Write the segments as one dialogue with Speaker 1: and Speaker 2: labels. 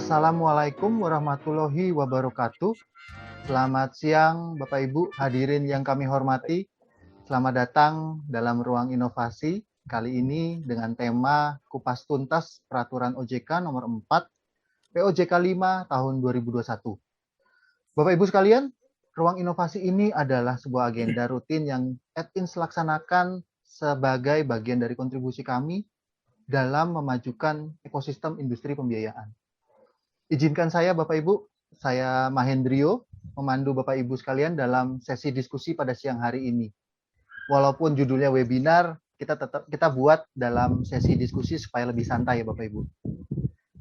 Speaker 1: Assalamualaikum warahmatullahi wabarakatuh. Selamat siang Bapak Ibu hadirin yang kami hormati. Selamat datang dalam ruang inovasi. Kali ini dengan tema Kupas Tuntas Peraturan OJK nomor 4 POJK 5 tahun 2021. Bapak Ibu sekalian, ruang inovasi ini adalah sebuah agenda rutin yang Ed-Ins laksanakan sebagai bagian dari kontribusi kami dalam memajukan ekosistem industri pembiayaan. Izinkan saya Bapak Ibu, saya Mahendrio, memandu Bapak Ibu sekalian dalam sesi diskusi pada siang hari ini. Walaupun judulnya webinar, kita buat dalam sesi diskusi supaya lebih santai ya Bapak Ibu.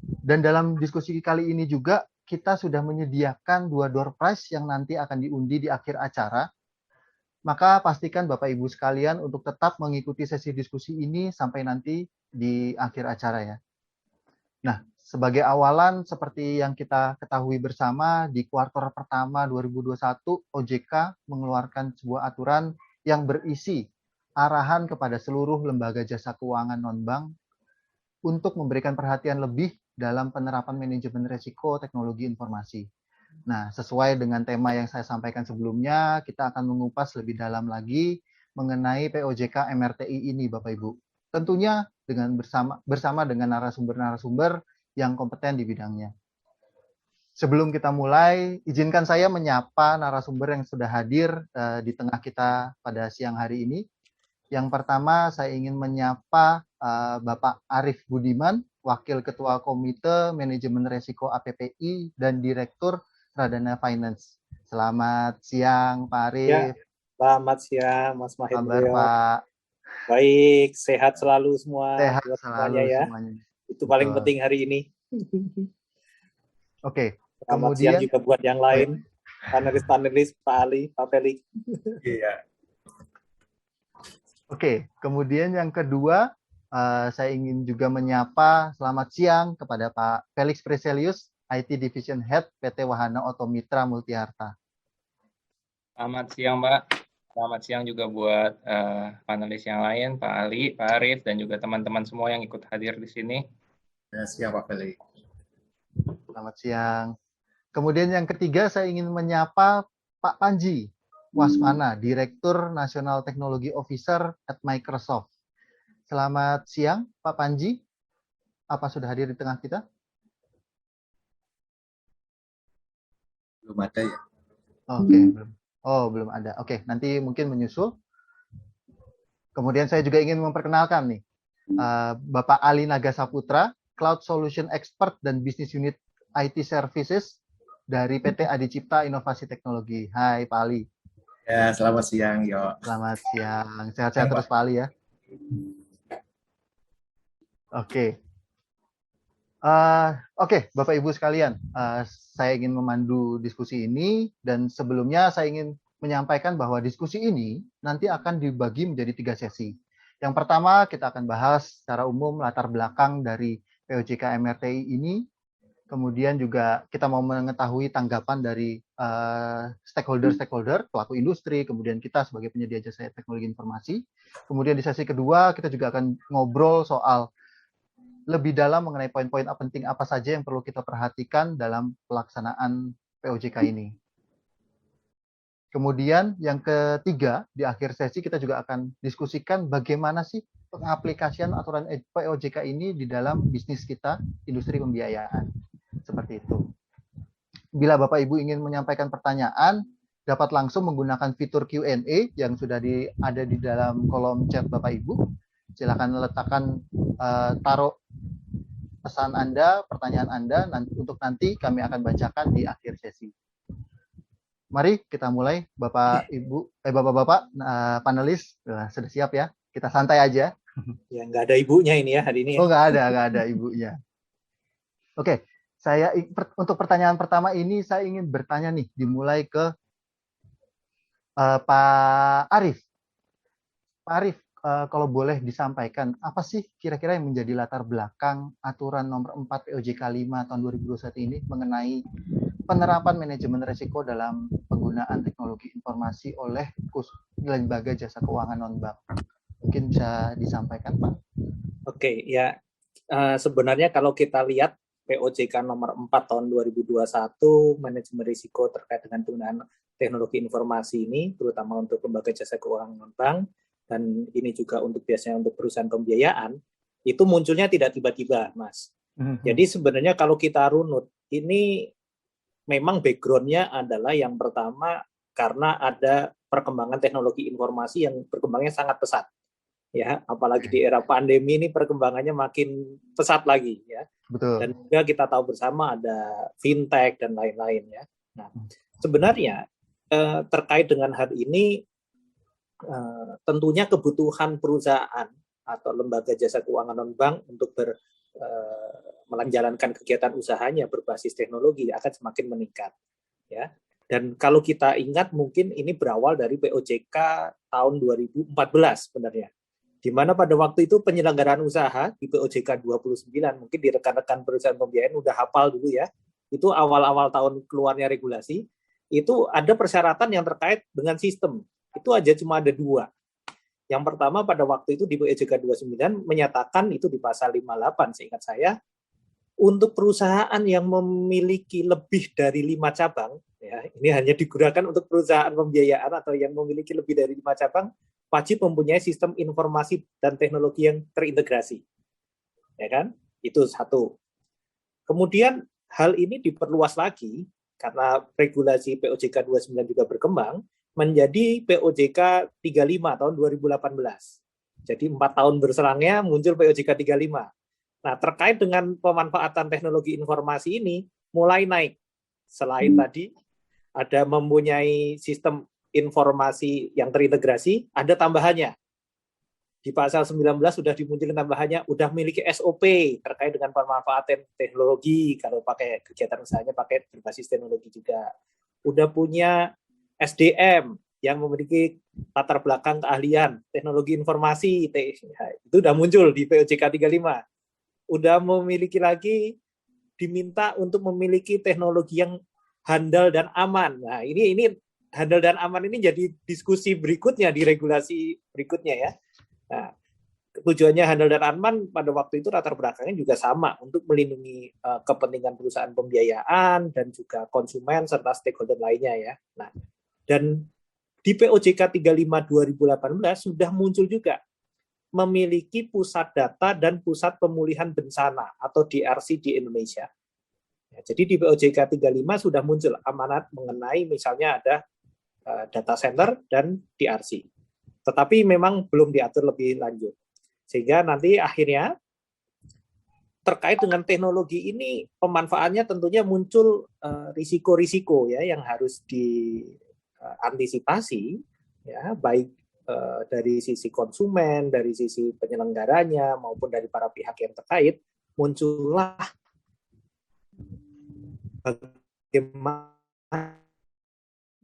Speaker 1: Dan dalam diskusi kali ini juga kita sudah menyediakan 2 door prize yang nanti akan diundi di akhir acara. Maka pastikan Bapak Ibu sekalian untuk tetap mengikuti sesi diskusi ini sampai nanti di akhir acara ya. Nah, sebagai awalan seperti yang kita ketahui bersama di kuartal pertama 2021 OJK mengeluarkan sebuah aturan yang berisi arahan kepada seluruh lembaga jasa keuangan non-bank untuk memberikan perhatian lebih dalam penerapan manajemen risiko teknologi informasi. Nah, sesuai dengan tema yang saya sampaikan sebelumnya, kita akan mengupas lebih dalam lagi mengenai POJK MRTI ini Bapak Ibu. Tentunya dengan bersama dengan narasumber-narasumber yang kompeten di bidangnya. Sebelum kita mulai, izinkan saya menyapa narasumber yang sudah hadir di tengah kita pada siang hari ini. Yang pertama, saya ingin menyapa Bapak Arif Budiman, Wakil Ketua Komite Manajemen Risiko APPI dan Direktur Radana Finance. Selamat siang, Pak Arif.
Speaker 2: Ya, selamat siang, Mas
Speaker 1: Kabar,
Speaker 2: Mahendrio.
Speaker 1: Pak?
Speaker 2: Baik, sehat selalu semua.
Speaker 1: Sehat
Speaker 2: buat
Speaker 1: selalu
Speaker 2: semuanya ya.
Speaker 1: Semuanya.
Speaker 2: Itu paling
Speaker 1: Betul.
Speaker 2: penting hari ini.
Speaker 1: Oke.
Speaker 2: Selamat siang juga buat yang lain. Panelis-panelis, Pak Ali, Pak Felix.
Speaker 3: Iya.
Speaker 1: Oke, kemudian yang kedua, saya ingin juga menyapa selamat siang kepada Pak Felix Preselius, IT Division Head PT Wahana Otomitra Multiharta.
Speaker 3: Selamat siang, Mbak. Selamat siang juga buat panelis yang lain, Pak Ali, Pak Arif, dan juga teman-teman semua yang ikut hadir di sini.
Speaker 4: Selamat siang, Pak Felix.
Speaker 1: Selamat siang. Kemudian yang ketiga, saya ingin menyapa Pak Panji Wasmana, Direktur National Technology Officer at Microsoft. Selamat siang, Pak Panji. Apa sudah hadir di tengah kita?
Speaker 4: Belum ada ya?
Speaker 1: Oke, belum. Oh, belum ada. Oke, nanti mungkin menyusul. Kemudian saya juga ingin memperkenalkan nih, Bapak Ali Nagasaputra, Cloud Solution Expert dan Business Unit IT Services dari PT Adicipta Inovasi Teknologi. Hai, Pak Ali.
Speaker 4: Ya, selamat siang, Yo.
Speaker 1: Selamat siang. Sehat-sehat terus, Pak Ali ya. Oke. Oke, Bapak Ibu sekalian, saya ingin memandu diskusi ini dan sebelumnya saya ingin menyampaikan bahwa diskusi ini nanti akan dibagi menjadi 3 sesi. Yang pertama kita akan bahas secara umum latar belakang dari POJK MRTI ini, kemudian juga kita mau mengetahui tanggapan dari stakeholder, pelaku industri, kemudian kita sebagai penyedia jasa teknologi informasi. Kemudian di sesi kedua kita juga akan ngobrol soal lebih dalam mengenai poin-poin penting apa saja yang perlu kita perhatikan dalam pelaksanaan POJK ini. Kemudian yang ketiga, di akhir sesi kita juga akan diskusikan bagaimana sih pengaplikasian aturan POJK ini di dalam bisnis kita, industri pembiayaan. Seperti itu. Bila Bapak Ibu ingin menyampaikan pertanyaan, dapat langsung menggunakan fitur Q&A yang sudah ada di dalam kolom chat Bapak Ibu. Silakan letakkan, taruh pesan Anda, pertanyaan Anda, untuk nanti kami akan bacakan di akhir sesi. Mari kita mulai, Bapak-Bapak panelis, sudah siap ya? Kita santai aja.
Speaker 2: Ya, nggak ada ibunya ini ya hari ini.
Speaker 1: Oh, nggak ada ibunya. Oke, untuk pertanyaan pertama ini saya ingin bertanya nih, dimulai ke Pak Arif. Pak Arif, kalau boleh disampaikan, apa sih kira-kira yang menjadi latar belakang aturan nomor 4 POJK 5 tahun 2021 ini mengenai penerapan manajemen risiko dalam penggunaan teknologi informasi oleh lembaga jasa keuangan non-bank? Mungkin bisa disampaikan, Pak.
Speaker 2: Oke, ya sebenarnya kalau kita lihat POJK nomor 4 tahun 2021, manajemen risiko terkait dengan penggunaan teknologi informasi ini, terutama untuk lembaga jasa keuangan non-bank, dan ini juga untuk biasanya untuk perusahaan pembiayaan, itu munculnya tidak tiba-tiba, Mas. Jadi sebenarnya kalau kita runut, ini memang background-nya adalah yang pertama karena ada perkembangan teknologi informasi yang berkembangnya sangat pesat. Ya, apalagi di era pandemi ini perkembangannya makin pesat lagi ya.
Speaker 1: Betul.
Speaker 2: Dan juga kita tahu bersama ada fintech dan lain-lain ya. Nah, sebenarnya terkait dengan hal ini tentunya kebutuhan perusahaan atau lembaga jasa keuangan non-bank untuk menjalankan kegiatan usahanya berbasis teknologi akan semakin meningkat ya. Dan kalau kita ingat mungkin ini berawal dari POJK tahun 2014 sebenarnya. Di mana pada waktu itu penyelenggaraan usaha di POJK 29, mungkin di rekan-rekan perusahaan pembiayaan udah hafal dulu ya, itu awal-awal tahun keluarnya regulasi, itu ada persyaratan yang terkait dengan sistem. Itu aja cuma ada 2. Yang pertama pada waktu itu di POJK 29 menyatakan itu di pasal 58 seingat saya, untuk perusahaan yang memiliki lebih dari 5 cabang, ya, ini hanya digunakan untuk perusahaan pembiayaan atau yang memiliki lebih dari 5 cabang, wajib mempunyai sistem informasi dan teknologi yang terintegrasi. Ya kan? Itu satu. Kemudian hal ini diperluas lagi karena regulasi POJK 29 juga berkembang menjadi POJK 35 tahun 2018. Jadi 4 tahun berserangnya muncul POJK 35. Nah, terkait dengan pemanfaatan teknologi informasi ini mulai naik. Selain tadi ada mempunyai sistem informasi yang terintegrasi, ada tambahannya. Di pasal 19 sudah dimunculkan tambahannya, udah memiliki SOP terkait dengan pemanfaatan teknologi, kalau pakai kegiatan usahanya pakai berbasis teknologi juga. Udah punya SDM yang memiliki latar belakang keahlian, teknologi informasi, itu udah muncul di POJK 35. Udah memiliki lagi, diminta untuk memiliki teknologi yang handal dan aman. Nah, ini handal dan aman ini jadi diskusi berikutnya di regulasi berikutnya ya. Nah, tujuannya handal dan aman pada waktu itu latar belakangnya juga sama untuk melindungi kepentingan perusahaan pembiayaan dan juga konsumen serta stakeholder lainnya ya. Nah, dan di POJK 35 2018 sudah muncul juga memiliki pusat data dan pusat pemulihan bencana atau DRC di Indonesia. Ya, jadi di POJK 35 sudah muncul amanat mengenai misalnya ada data center dan DRC. Tetapi memang belum diatur lebih lanjut. Sehingga nanti akhirnya terkait dengan teknologi ini pemanfaatannya tentunya muncul risiko-risiko ya yang harus diantisipasi ya baik dari sisi konsumen, dari sisi penyelenggaranya maupun dari para pihak yang terkait muncullah bagaimana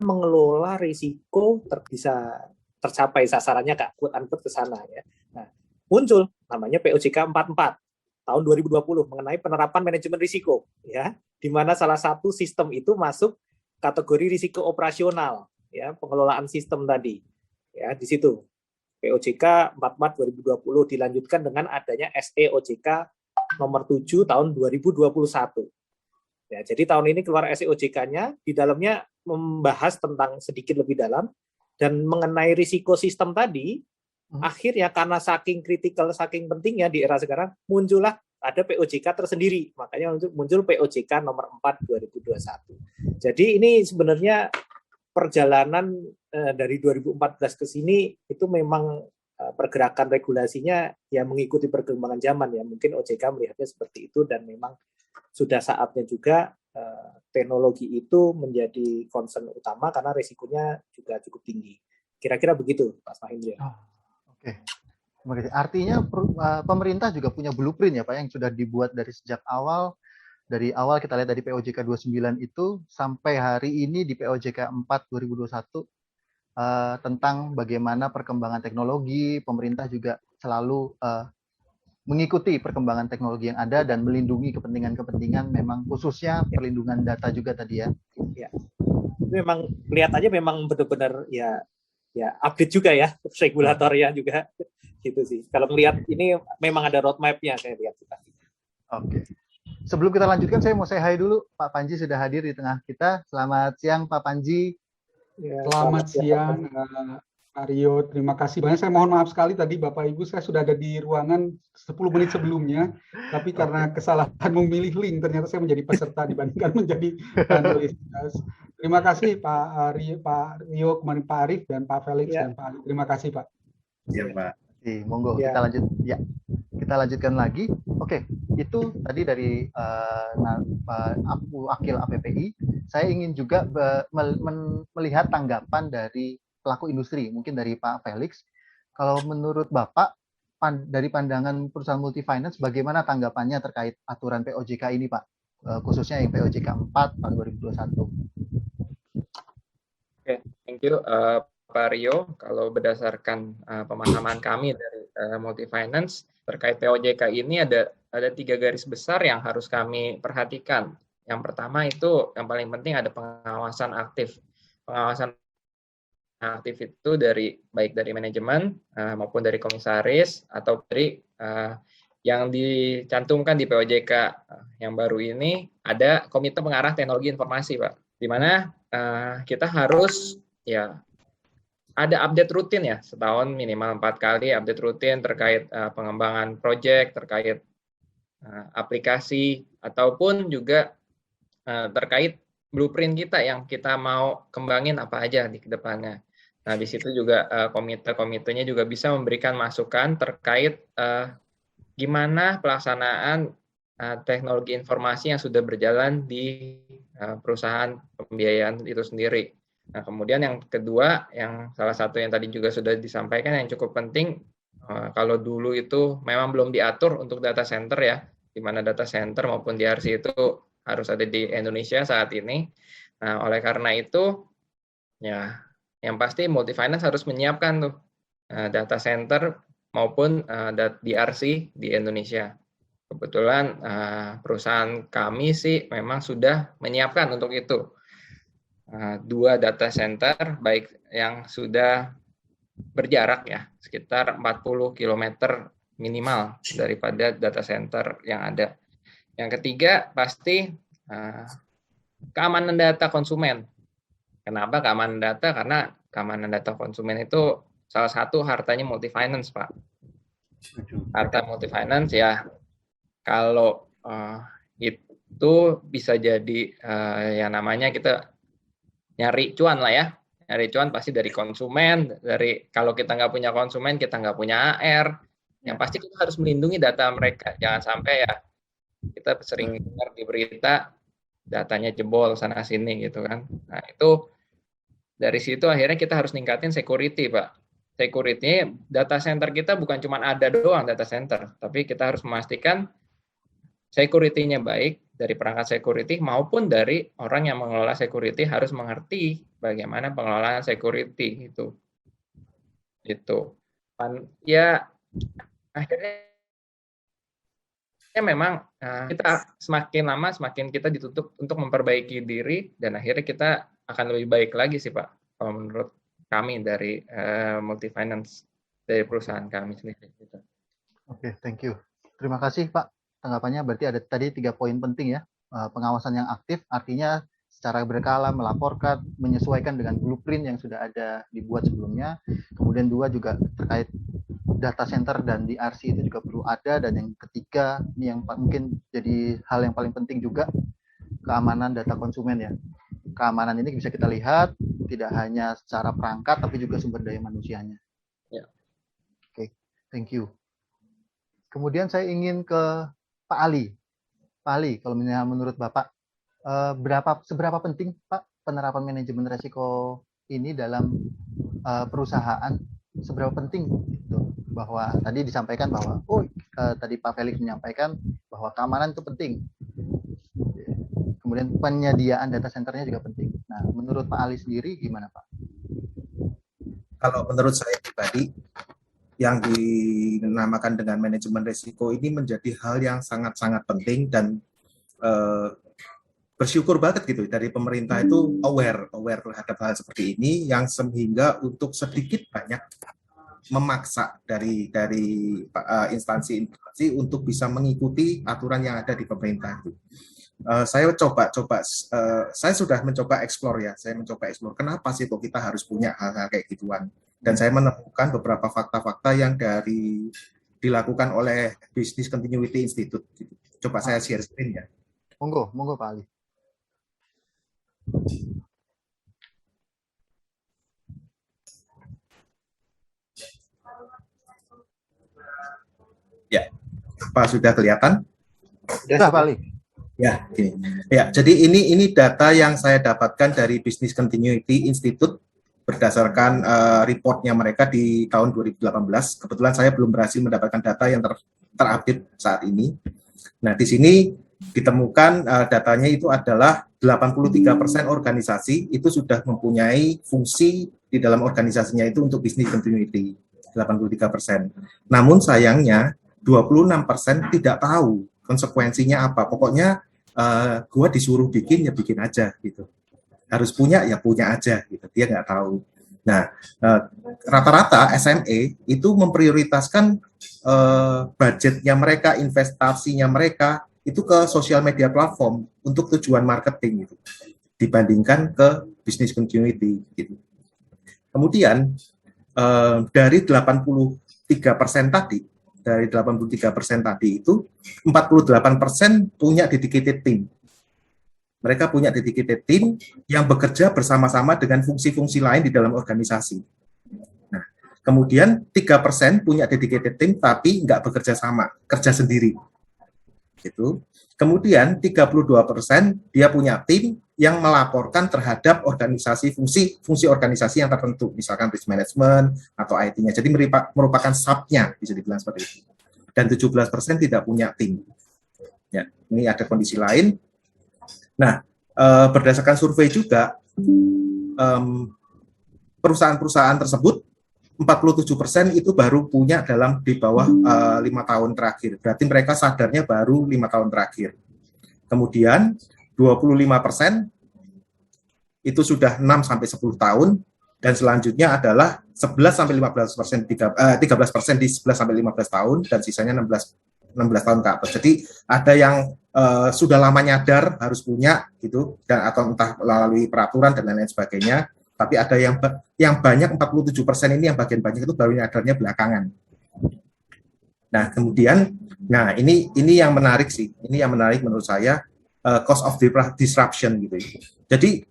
Speaker 2: mengelola risiko bisa tercapai sasarannya Kak, quote-unquote ke sana ya. Nah, muncul namanya POJK 44 tahun 2020 mengenai penerapan manajemen risiko ya, di mana salah satu sistem itu masuk kategori risiko operasional ya, pengelolaan sistem tadi. Ya, di situ. POJK 44 2020 dilanjutkan dengan adanya SEOJK nomor 7 tahun 2021. Ya, jadi tahun ini keluar SEOJK-nya, di dalamnya membahas tentang sedikit lebih dalam dan mengenai risiko sistem tadi, akhirnya karena saking kritikal, saking pentingnya di era sekarang, muncullah ada POJK tersendiri. Makanya muncul POJK nomor 4 2021. Jadi ini sebenarnya perjalanan dari 2014 ke sini itu memang pergerakan regulasinya ya mengikuti perkembangan zaman ya. Mungkin OJK melihatnya seperti itu dan memang sudah saatnya juga teknologi itu menjadi concern utama karena risikonya juga cukup tinggi. Kira-kira begitu, Pak Mahendra.
Speaker 1: Oh, oke. Artinya pemerintah juga punya blueprint ya Pak yang sudah dibuat dari sejak awal. Dari awal kita lihat dari POJK 29 itu sampai hari ini di POJK 4 2021 tentang bagaimana perkembangan teknologi, pemerintah juga selalu mengikuti perkembangan teknologi yang ada dan melindungi kepentingan-kepentingan memang khususnya perlindungan data juga tadi ya.
Speaker 2: Ya. Memang kelihatannya memang benar-benar ya update juga ya regulatornya juga gitu sih. Kalau melihat ini memang ada roadmap-nya saya lihat.
Speaker 1: Oke. Sebelum kita lanjutkan, saya mau say hi dulu. Pak Panji sudah hadir di tengah kita. Selamat siang, Pak Panji.
Speaker 2: Ya,
Speaker 5: Selamat siang, Pak Rio. Terima kasih banyak. Saya mohon maaf sekali tadi Bapak Ibu, saya sudah ada di ruangan 10 menit sebelumnya, tapi karena kesalahan memilih link, ternyata saya menjadi peserta dibandingkan menjadi panelis. Terima kasih Pak Rio, kemarin Pak Arif, dan Pak Felix, dan Pak Ali. Terima kasih Pak.
Speaker 4: Iya, Pak.
Speaker 1: Monggo,
Speaker 2: Ya.
Speaker 1: kita lanjutkan lagi. Oke, itu tadi dari Akil APPI. Saya ingin juga melihat tanggapan dari pelaku industri, mungkin dari Pak Felix. Kalau menurut Bapak, dari pandangan perusahaan multi-finance, bagaimana tanggapannya terkait aturan POJK ini, Pak? Khususnya yang POJK 4 tahun 2021.
Speaker 3: Oke, thank you Pak Rio. Kalau berdasarkan pemahaman kami dari multi-finance, terkait POJK ini ada 3 garis besar yang harus kami perhatikan. Yang pertama itu yang paling penting ada pengawasan aktif. Pengawasan aktif itu baik dari manajemen maupun dari komisaris atau dari yang dicantumkan di POJK yang baru ini ada Komite Pengarah Teknologi Informasi, Pak. Di mana kita harus ada update rutin ya, setahun minimal 4 kali update rutin terkait pengembangan proyek, terkait aplikasi, ataupun juga terkait blueprint kita yang kita mau kembangin apa aja di kedepannya. Nah, di situ juga komite-komitenya juga bisa memberikan masukan terkait gimana pelaksanaan teknologi informasi yang sudah berjalan di perusahaan pembiayaan itu sendiri. Nah, kemudian yang kedua, yang salah satu yang tadi juga sudah disampaikan yang cukup penting, kalau dulu itu memang belum diatur untuk data center ya, di mana data center maupun DRC itu harus ada di Indonesia saat ini. Nah, oleh karena itu, ya, yang pasti multi-finance harus menyiapkan tuh data center maupun DRC di Indonesia. Kebetulan perusahaan kami sih memang sudah menyiapkan untuk itu. 2 data center, baik yang sudah berjarak ya, sekitar 40 km minimal daripada data center yang ada. Yang ketiga, pasti keamanan data konsumen. Kenapa keamanan data? Karena keamanan data konsumen itu salah satu hartanya multi-finance, Pak. Harta multi-finance ya, kalau itu bisa jadi yang namanya kita nyari cuan lah ya. Nyari cuan pasti dari konsumen, kalau kita nggak punya konsumen, kita nggak punya AR. Yang pasti kita harus melindungi data mereka. Jangan sampai ya, kita sering dengar di berita, datanya jebol sana-sini gitu kan. Nah, itu dari situ akhirnya kita harus ningkatin security, Pak. Security, data center kita bukan cuma ada doang data center, tapi kita harus memastikan security-nya baik, dari perangkat security maupun dari orang yang mengelola security harus mengerti bagaimana pengelolaan security itu. Ya akhirnya memang kita semakin lama semakin kita ditutup untuk memperbaiki diri, dan akhirnya kita akan lebih baik lagi sih Pak, kalau menurut kami dari multi-finance, dari perusahaan kami sendiri.
Speaker 1: Oke, thank you. Terima kasih Pak. Tanggapannya berarti ada tadi 3 poin penting ya. Pengawasan yang aktif artinya secara berkala melaporkan, menyesuaikan dengan blueprint yang sudah ada dibuat sebelumnya. Kemudian 2 juga terkait data center dan DRC itu juga perlu ada. Dan yang ketiga, ini yang mungkin jadi hal yang paling penting juga, keamanan data konsumen ya. Keamanan ini bisa kita lihat tidak hanya secara perangkat tapi juga sumber daya manusianya.
Speaker 3: Ya.
Speaker 1: Oke, thank you. Kemudian saya ingin ke Pak Ali. Pak Ali, kalau menurut Bapak, seberapa penting Pak penerapan manajemen resiko ini dalam perusahaan? Seberapa penting itu? Bahwa tadi disampaikan bahwa tadi Pak Felix menyampaikan bahwa keamanan itu penting. Kemudian penyediaan data centernya juga penting. Nah, menurut Pak Ali sendiri gimana Pak?
Speaker 4: Kalau menurut saya pribadi, yang dinamakan dengan manajemen risiko ini menjadi hal yang sangat-sangat penting, dan bersyukur banget gitu dari pemerintah itu aware terhadap hal seperti ini, yang sehingga untuk sedikit banyak memaksa dari instansi-instansi untuk bisa mengikuti aturan yang ada di pemerintah itu. Saya sudah mencoba explore ya, kenapa sih kok kita harus punya hal-hal kayak gituan, dan saya menemukan beberapa fakta-fakta yang dilakukan oleh Business Continuity Institute. Coba saya share screen ya.
Speaker 1: Monggo Pak Ali.
Speaker 4: Ya, apa sudah kelihatan?
Speaker 1: Sudah Pak Ali.
Speaker 4: Ya, gini. Ya, jadi ini data yang saya dapatkan dari Business Continuity Institute berdasarkan reportnya mereka di tahun 2018. Kebetulan saya belum berhasil mendapatkan data yang terupdate saat ini. Nah, di sini ditemukan datanya itu adalah 83% organisasi itu sudah mempunyai fungsi di dalam organisasinya itu untuk business continuity, 83%. Namun sayangnya 26% tidak tahu konsekuensinya apa. Pokoknya gua disuruh bikin ya bikin aja gitu. Harus punya ya punya aja gitu. Dia nggak tahu. Nah, rata-rata SME itu memprioritaskan budgetnya mereka, investasinya mereka itu ke sosial media platform untuk tujuan marketing gitu, dibandingkan ke business continuity gitu. Kemudian dari 83% tadi itu 48% punya dedicated team. Mereka punya dedicated team yang bekerja bersama-sama dengan fungsi-fungsi lain di dalam organisasi. Nah, kemudian 3% punya dedicated team tapi nggak bekerja sama, kerja sendiri. Gitu. Kemudian 32% dia punya tim yang melaporkan terhadap organisasi fungsi organisasi yang tertentu, misalkan risk management atau IT-nya. Jadi merupakan sub-nya, bisa dibilang seperti itu. Dan 17% tidak punya tim. Ya, ini ada kondisi lain. Nah, berdasarkan survei juga, perusahaan-perusahaan tersebut 47% itu baru punya di bawah 5 tahun terakhir. Berarti mereka sadarnya baru 5 tahun terakhir. Kemudian 25% itu sudah 6-10 tahun, dan selanjutnya adalah 11-15%, 13% di 11-15 tahun, dan sisanya 16 tahun ke atas. Jadi ada yang sudah lama nyadar harus punya gitu, dan atau entah melalui peraturan dan lain-lain sebagainya. Tapi ada yang banyak 47% ini yang bagian banyak itu baru nyadarnya belakangan. Nah, kemudian ini yang menarik sih. Ini yang menarik menurut saya, cost of disruption gitu. Jadi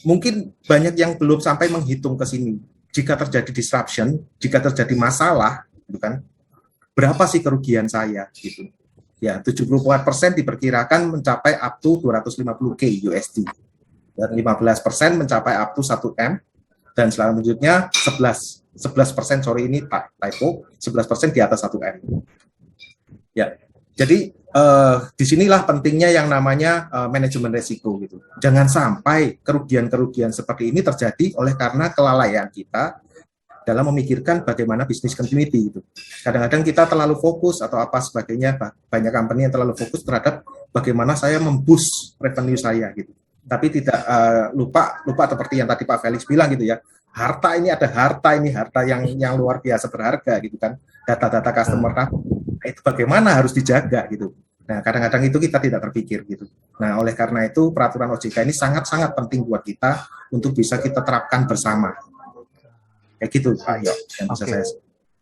Speaker 4: mungkin banyak yang belum sampai menghitung ke sini. Jika terjadi disruption, jika terjadi masalah, gitu kan, berapa sih kerugian saya gitu. Ya, 74% diperkirakan mencapai up to 250K USD. Dan 15% mencapai up to 1M, dan selanjutnya 11% sorry ini typo, 11% di atas 1M. Ya, jadi disinilah pentingnya yang namanya manajemen resiko gitu. Jangan sampai kerugian-kerugian seperti ini terjadi oleh karena kelalaian kita dalam memikirkan bagaimana bisnis continuity gitu. Kadang-kadang kita terlalu fokus atau apa sebagainya, banyak company yang terlalu fokus terhadap bagaimana saya memboost revenue saya gitu. Tapi tidak lupa seperti yang tadi Pak Felix bilang gitu ya, harta yang luar biasa berharga gitu kan, data-data customer itu bagaimana harus dijaga gitu. Nah, kadang-kadang itu kita tidak terpikir gitu. Nah, oleh karena itu peraturan OJK ini sangat-sangat penting buat kita untuk bisa kita terapkan bersama. Kayak gitu Pak Yo, yang bisa saya.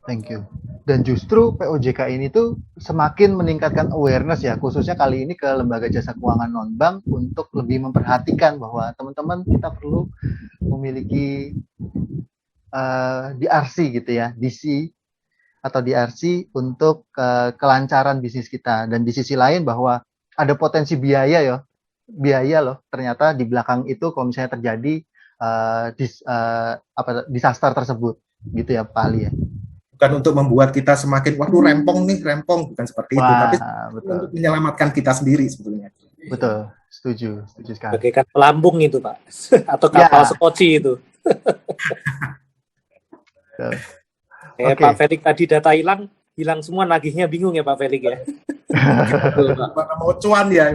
Speaker 1: Thank you. Dan justru POJK ini tuh semakin meningkatkan awareness ya, khususnya kali ini ke lembaga jasa keuangan non-bank untuk lebih memperhatikan bahwa teman-teman kita perlu memiliki DRC gitu ya, DC atau DRC untuk kelancaran bisnis kita. Dan di sisi lain bahwa ada potensi biaya loh. Ternyata di belakang itu kalau misalnya terjadi disaster tersebut, gitu ya Pak Ali ya.
Speaker 4: Bukan untuk membuat kita semakin rempong, bukan seperti itu, tapi
Speaker 1: betul.
Speaker 4: untuk menyelamatkan kita sendiri sebetulnya.
Speaker 1: Betul, setuju sekali.
Speaker 2: Bagaikan pelampung itu Pak, atau kapal sekoci itu. Pak Felix tadi data hilang semua, nagihnya bingung ya Pak Felix ya.
Speaker 4: Mau cuan ya.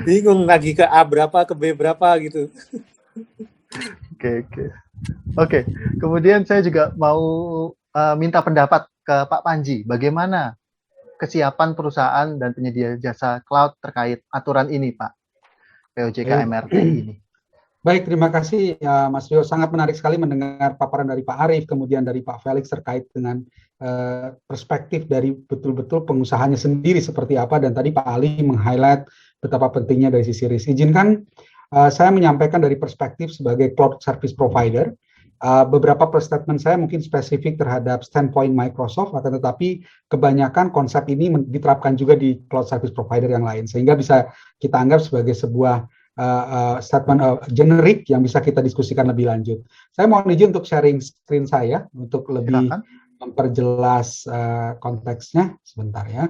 Speaker 2: Bingung nagih ke A berapa, ke B berapa gitu.
Speaker 1: Oke. Oke, kemudian saya juga mau minta pendapat ke Pak Panji, bagaimana kesiapan perusahaan dan penyedia jasa cloud terkait aturan ini, Pak, POJK
Speaker 5: Baik.
Speaker 1: MRTI ini.
Speaker 5: Baik, terima kasih ya, Mas Rio. Sangat menarik sekali mendengar paparan dari Pak Arief, kemudian dari Pak Felix terkait dengan perspektif dari betul-betul pengusahanya sendiri seperti apa, dan tadi Pak Ali meng-highlight betapa pentingnya dari sisi risk. Izinkan saya menyampaikan dari perspektif sebagai cloud service provider. Beberapa statement saya mungkin spesifik terhadap standpoint Microsoft, akan tetapi kebanyakan konsep ini diterapkan juga di cloud service provider yang lain, sehingga bisa kita anggap sebagai sebuah statement generik yang bisa kita diskusikan lebih lanjut. Saya mohon izin untuk sharing screen saya untuk lebih
Speaker 1: Silakan.
Speaker 5: memperjelas konteksnya sebentar ya.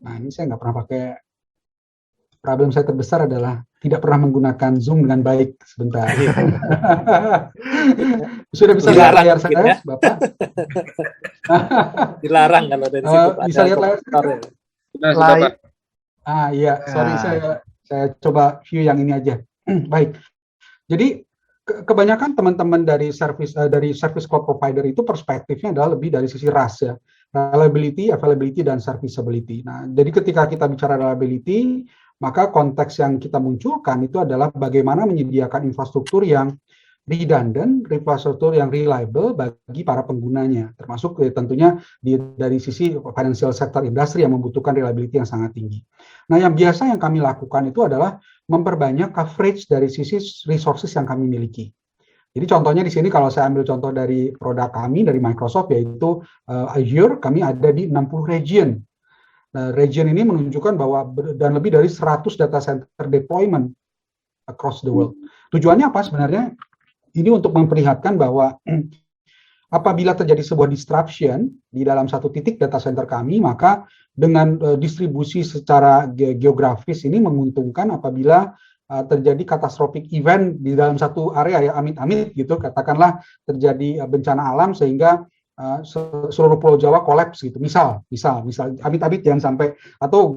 Speaker 5: Nah, ini saya nggak pernah pakai. Problem saya terbesar adalah tidak pernah menggunakan Zoom dengan baik. Sebentar. Sudah bisa lihat layar saya,
Speaker 2: ya?
Speaker 5: Bapak?
Speaker 2: Dilarang kalau dari situ.
Speaker 5: Bisa lihat layar saya?
Speaker 3: Sudah, Pak.
Speaker 5: Iya, sorry, saya coba view yang ini aja. Baik. Jadi kebanyakan teman-teman dari service cloud provider itu perspektifnya adalah lebih dari sisi RAS ya, reliability, availability, dan serviceability. Nah, jadi ketika kita bicara reliability, maka konteks yang kita munculkan itu adalah bagaimana menyediakan infrastruktur yang redundant, infrastruktur yang reliable bagi para penggunanya, termasuk tentunya dari sisi financial sector industri yang membutuhkan reliability yang sangat tinggi. Nah, yang biasa yang kami lakukan itu adalah memperbanyak coverage dari sisi resources yang kami miliki. Jadi contohnya di sini kalau saya ambil contoh dari produk kami, dari Microsoft, yaitu Azure, kami ada di 60 region. Nah, region ini menunjukkan bahwa dan lebih dari 100 data center deployment across the world. Tujuannya apa sebenarnya? Ini untuk memperlihatkan bahwa apabila terjadi sebuah disruption di dalam satu titik data center kami, maka dengan distribusi secara geografis ini menguntungkan apabila terjadi catastrophic event di dalam satu area, ya amit-amit gitu, katakanlah terjadi bencana alam sehingga seluruh Pulau Jawa kolaps gitu, misal amit-amit jangan sampai, atau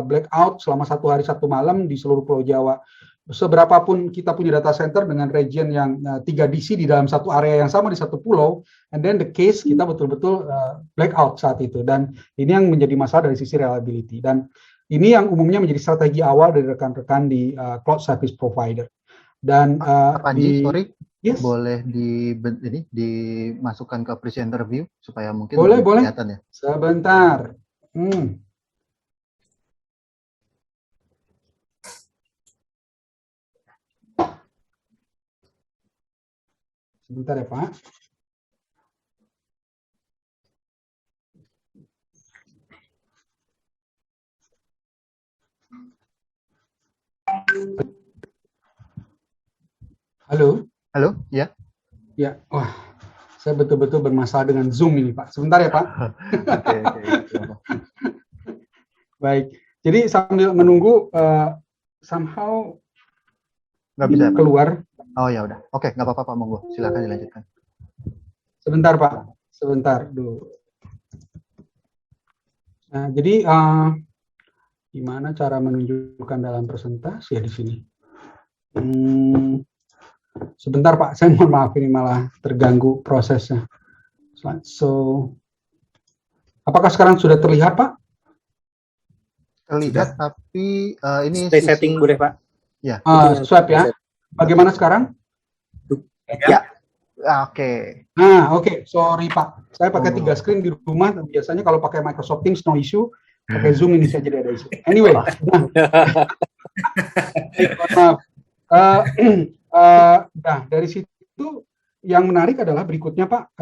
Speaker 5: blackout selama 1 hari 1 malam di seluruh Pulau Jawa. Seberapapun kita punya data center dengan region yang 3 DC di dalam satu area yang sama di satu pulau, and then the case kita betul-betul blackout saat itu, dan ini yang menjadi masalah dari sisi reliability, dan ini yang umumnya menjadi strategi awal dari rekan-rekan di cloud service provider. Dan
Speaker 1: Pak Panji, sorry,
Speaker 5: yes,
Speaker 1: boleh dimasukkan ke presenter view supaya mungkin
Speaker 5: boleh
Speaker 1: kelihatan ya.
Speaker 5: Sebentar. Sebentar ya, Pak. Halo?
Speaker 1: Halo, ya?
Speaker 5: Ya, wah, saya betul-betul bermasalah dengan Zoom ini, Pak. Sebentar ya, Pak.
Speaker 1: Oke.
Speaker 5: Baik, jadi sambil menunggu somehow
Speaker 1: Nggak bisa, Pak?
Speaker 5: keluar.
Speaker 1: Oh ya udah. Oke, nggak apa-apa Pak, monggo. Silakan dilanjutkan.
Speaker 5: Sebentar Pak, sebentar dulu. Nah, jadi gimana cara menunjukkan dalam presentasi ya di sini? Sebentar Pak, saya mohon maaf ini malah terganggu prosesnya. So, apakah sekarang sudah terlihat Pak?
Speaker 1: Terlihat, tapi ini
Speaker 2: setting boleh Pak?
Speaker 1: Ya.
Speaker 5: Swap ya. Bagaimana sekarang?
Speaker 2: Ya.
Speaker 1: Oke.
Speaker 5: Nah, oke. Sorry Pak, saya pakai 3 screen di rumah. Biasanya kalau pakai Microsoft Teams no issue, pakai Zoom ini saja ada isu. Anyway, maaf. Nah, dari situ yang menarik adalah berikutnya Pak.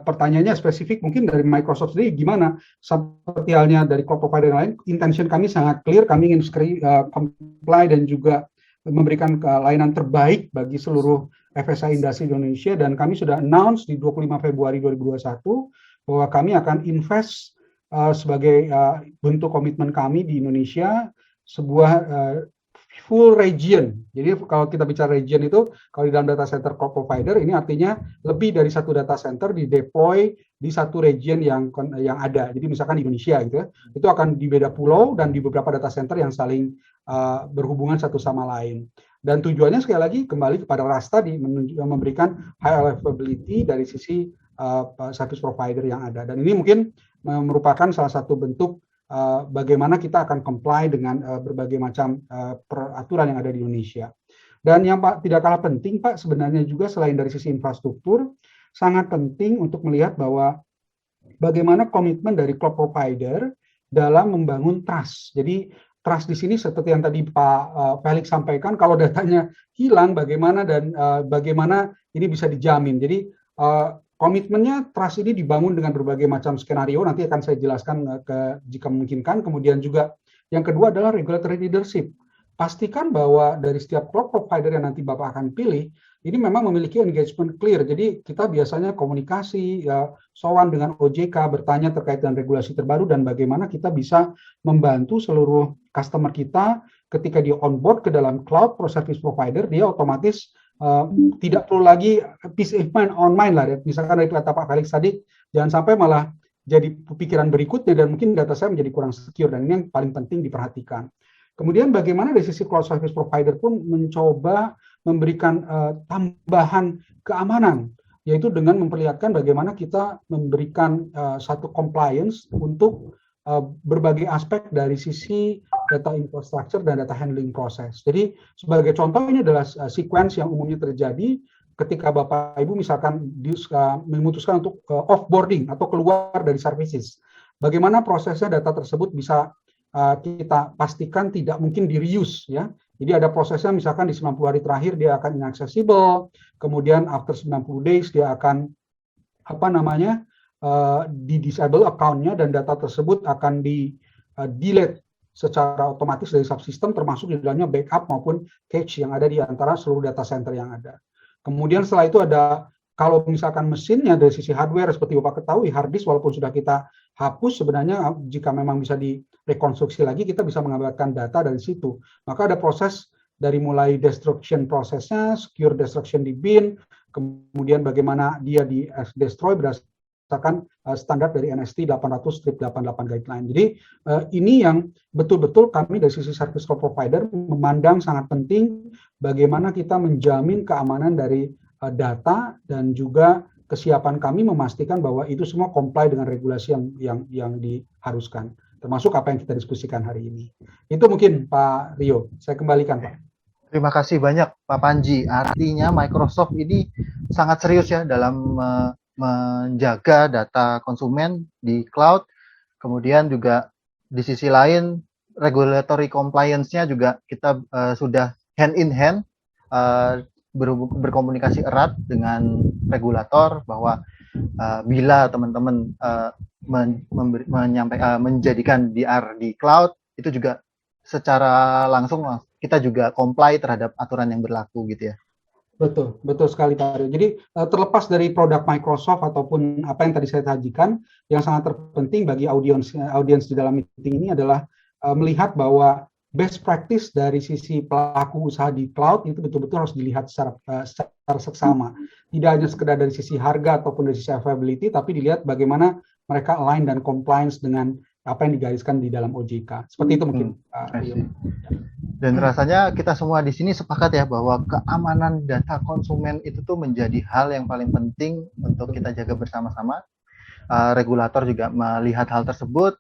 Speaker 5: Pertanyaannya spesifik mungkin dari Microsoft sendiri gimana? Seperti halnya dari cloud provider lain, intention kami sangat clear. Kami ingin comply dan juga memberikan layanan terbaik bagi seluruh FSI industri di Indonesia, dan kami sudah announce di 25 Februari 2021 bahwa kami akan invest sebagai bentuk komitmen kami di Indonesia sebuah full region. Jadi kalau kita bicara region itu, kalau di dalam data center cloud provider ini artinya lebih dari satu data center di deploy di satu region yang ada. Jadi misalkan di Indonesia gitu ya, itu akan di beda pulau dan di beberapa data center yang saling berhubungan satu sama lain. Dan tujuannya sekali lagi kembali kepada RAS tadi, memberikan high availability dari sisi service provider yang ada. Dan ini mungkin merupakan salah satu bentuk bagaimana kita akan comply dengan berbagai macam peraturan yang ada di Indonesia. Dan yang Pak tidak kalah penting Pak sebenarnya juga selain dari sisi infrastruktur, sangat penting untuk melihat bahwa bagaimana komitmen dari cloud provider dalam membangun trust. Jadi trust di sini seperti yang tadi Pak Felix sampaikan, kalau datanya hilang bagaimana dan bagaimana ini bisa dijamin. Jadi komitmennya trust ini dibangun dengan berbagai macam skenario, nanti akan saya jelaskan jika memungkinkan. Kemudian juga yang kedua adalah regulatory leadership. Pastikan bahwa dari setiap cloud provider yang nanti Bapak akan pilih, ini memang memiliki engagement clear. Jadi kita biasanya komunikasi, sowan dengan OJK, bertanya terkait dengan regulasi terbaru dan bagaimana kita bisa membantu seluruh customer kita ketika dia onboard ke dalam cloud pro service provider, dia otomatis tidak perlu lagi peace of mind online lah. Misalkan dari kata Pak Felix tadi, jangan sampai malah jadi pikiran berikutnya dan mungkin data saya menjadi kurang secure, dan ini yang paling penting diperhatikan. Kemudian bagaimana dari sisi cloud service provider pun mencoba memberikan tambahan keamanan, yaitu dengan memperlihatkan bagaimana kita memberikan satu compliance untuk berbagai aspek dari sisi data infrastructure dan data handling proses. Jadi sebagai contoh ini adalah sequence yang umumnya terjadi ketika Bapak Ibu misalkan memutuskan untuk offboarding atau keluar dari services. Bagaimana prosesnya data tersebut bisa kita pastikan tidak mungkin di-reuse ya. Jadi ada prosesnya misalkan di 90 hari terakhir dia akan inaccessible, kemudian after 90 days dia akan di-disable account-nya dan data tersebut akan di-delete secara otomatis dari subsistem termasuk di dalamnya backup maupun cache yang ada di antara seluruh data center yang ada. Kemudian setelah itu ada kalau misalkan mesinnya dari sisi hardware seperti Bapak ketahui hard disk walaupun sudah kita hapus sebenarnya jika memang bisa direkonstruksi lagi kita bisa mengambilkan data dari situ. Maka ada proses dari mulai destruction prosesnya, secure destruction di bin, kemudian bagaimana dia di destroy berdasarkan standar dari NST 800-88 guideline. Jadi ini yang betul-betul kami dari sisi service provider memandang sangat penting bagaimana kita menjamin keamanan dari data dan juga kesiapan kami memastikan bahwa itu semua comply dengan regulasi yang diharuskan, termasuk apa yang kita diskusikan hari ini. Itu mungkin Pak Rio, saya kembalikan Pak.
Speaker 1: Terima kasih banyak Pak Panji. Artinya Microsoft ini sangat serius ya dalam menjaga data konsumen di cloud, kemudian juga di sisi lain regulatory compliance-nya juga kita sudah hand in hand berkomunikasi erat dengan regulator bahwa bila teman-teman menjadikan DR di cloud itu juga secara langsung kita juga comply terhadap aturan yang berlaku gitu ya.
Speaker 5: Betul sekali Pak Aryo. Jadi terlepas dari produk Microsoft ataupun apa yang tadi saya sajikan, yang sangat terpenting bagi audiens di dalam meeting ini adalah melihat bahwa best practice dari sisi pelaku usaha di cloud itu betul-betul harus dilihat secara seksama. Tidak hanya sekedar dari sisi harga ataupun dari sisi availability, tapi dilihat bagaimana mereka align dan compliance dengan apa yang digariskan di dalam OJK. Seperti itu mungkin.
Speaker 1: Dan rasanya kita semua di sini sepakat ya bahwa keamanan data konsumen itu tuh menjadi hal yang paling penting untuk kita jaga bersama-sama. Regulator juga melihat hal tersebut.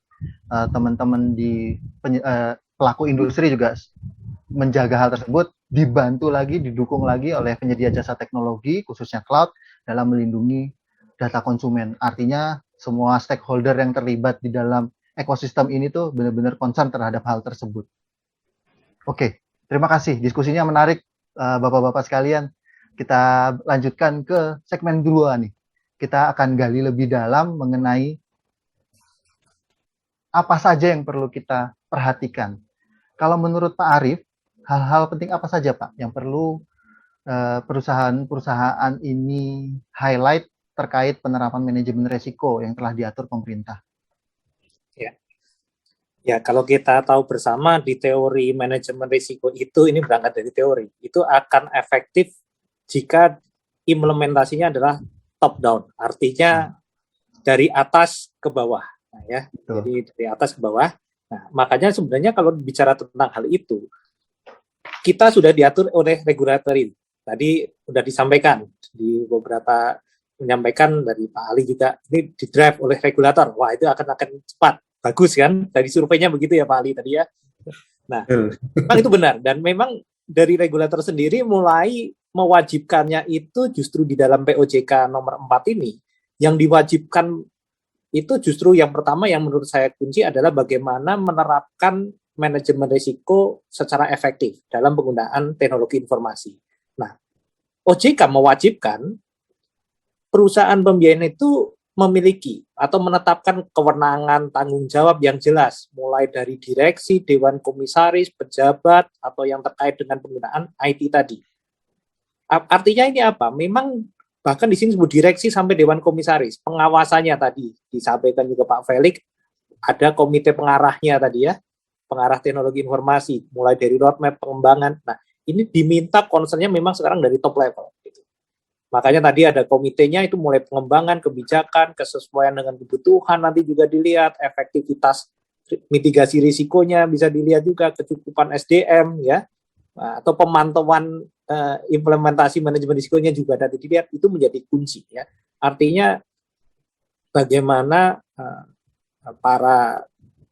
Speaker 1: Teman-teman di pelaku industri juga menjaga hal tersebut, dibantu lagi, didukung lagi oleh penyedia jasa teknologi, khususnya cloud, dalam melindungi data konsumen. Artinya semua stakeholder yang terlibat di dalam ekosistem ini tuh benar-benar concern terhadap hal tersebut. Oke, terima kasih. Diskusinya menarik, Bapak-Bapak sekalian. Kita lanjutkan ke segmen 2 nih. Kita akan gali lebih dalam mengenai apa saja yang perlu kita perhatikan. Kalau menurut Pak Arief, hal-hal penting apa saja Pak yang perlu perusahaan-perusahaan ini highlight terkait penerapan manajemen risiko yang telah diatur pemerintah?
Speaker 2: Ya, kalau kita tahu bersama di teori manajemen risiko itu, ini berangkat dari teori, itu akan efektif jika implementasinya adalah top down, artinya dari atas ke bawah. Nah, ya, jadi dari atas ke bawah. Nah, makanya sebenarnya kalau bicara tentang hal itu, kita sudah diatur oleh regulatory. Tadi sudah disampaikan di beberapa menyampaikan dari Pak Ali juga, ini di drive oleh regulator. Wah, itu akan cepat. Bagus kan? Dari surveinya begitu ya Pak Ali tadi ya. Nah, memang itu benar. Dan memang dari regulator sendiri mulai mewajibkannya itu justru di dalam POJK nomor 4 ini. Yang diwajibkan itu justru yang pertama yang menurut saya kunci adalah bagaimana menerapkan manajemen risiko secara efektif dalam penggunaan teknologi informasi. Nah, OJK mewajibkan perusahaan pembiayaan itu memiliki atau menetapkan kewenangan tanggung jawab yang jelas, mulai dari direksi, dewan komisaris, pejabat, atau yang terkait dengan penggunaan IT tadi. Artinya ini apa? Memang bahkan di sini sebut direksi sampai dewan komisaris, pengawasannya tadi disampaikan juga Pak Felix, ada komite pengarahnya tadi ya, pengarah teknologi informasi, mulai dari roadmap pengembangan. Nah, ini diminta concernnya memang sekarang dari top level. Gitu. Makanya tadi ada komitenya itu mulai pengembangan, kebijakan, kesesuaian dengan kebutuhan, nanti juga dilihat efektivitas mitigasi risikonya, bisa dilihat juga kecukupan SDM, ya, atau pemantauan implementasi manajemen risikonya juga nanti dilihat, itu menjadi kunci. Ya. Artinya bagaimana para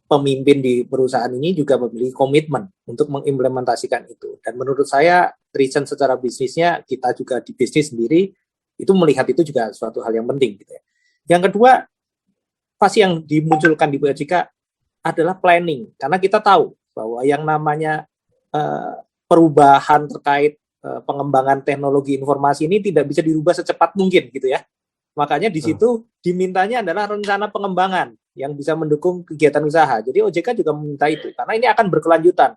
Speaker 2: pemimpin di perusahaan ini juga memiliki komitmen untuk mengimplementasikan itu. Dan menurut saya, reason secara bisnisnya, kita juga di bisnis sendiri, itu melihat itu juga suatu hal yang penting. Gitu ya. Yang kedua, pasti yang dimunculkan di POJK adalah planning. Karena kita tahu bahwa yang namanya perubahan terkait pengembangan teknologi informasi ini tidak bisa dirubah secepat mungkin. Gitu ya. Makanya di situ dimintanya adalah rencana pengembangan yang bisa mendukung kegiatan usaha. Jadi OJK juga meminta itu, karena ini akan berkelanjutan.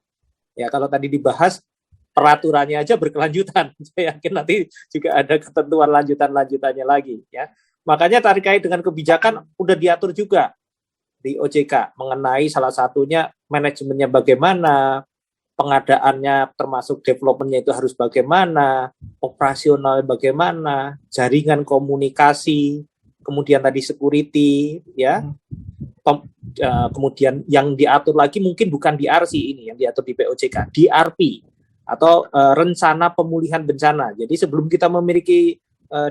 Speaker 2: Ya, kalau tadi dibahas peraturannya aja berkelanjutan, saya yakin nanti juga ada ketentuan lanjutannya lagi. Ya, makanya terkait dengan kebijakan udah diatur juga di OJK mengenai salah satunya manajemennya bagaimana, pengadaannya termasuk developmentnya itu harus bagaimana, operasional bagaimana, jaringan komunikasi, kemudian tadi security, ya. Kemudian yang diatur lagi mungkin bukan DRC ini yang diatur di POJK, DRP atau rencana pemulihan bencana. Jadi sebelum kita memiliki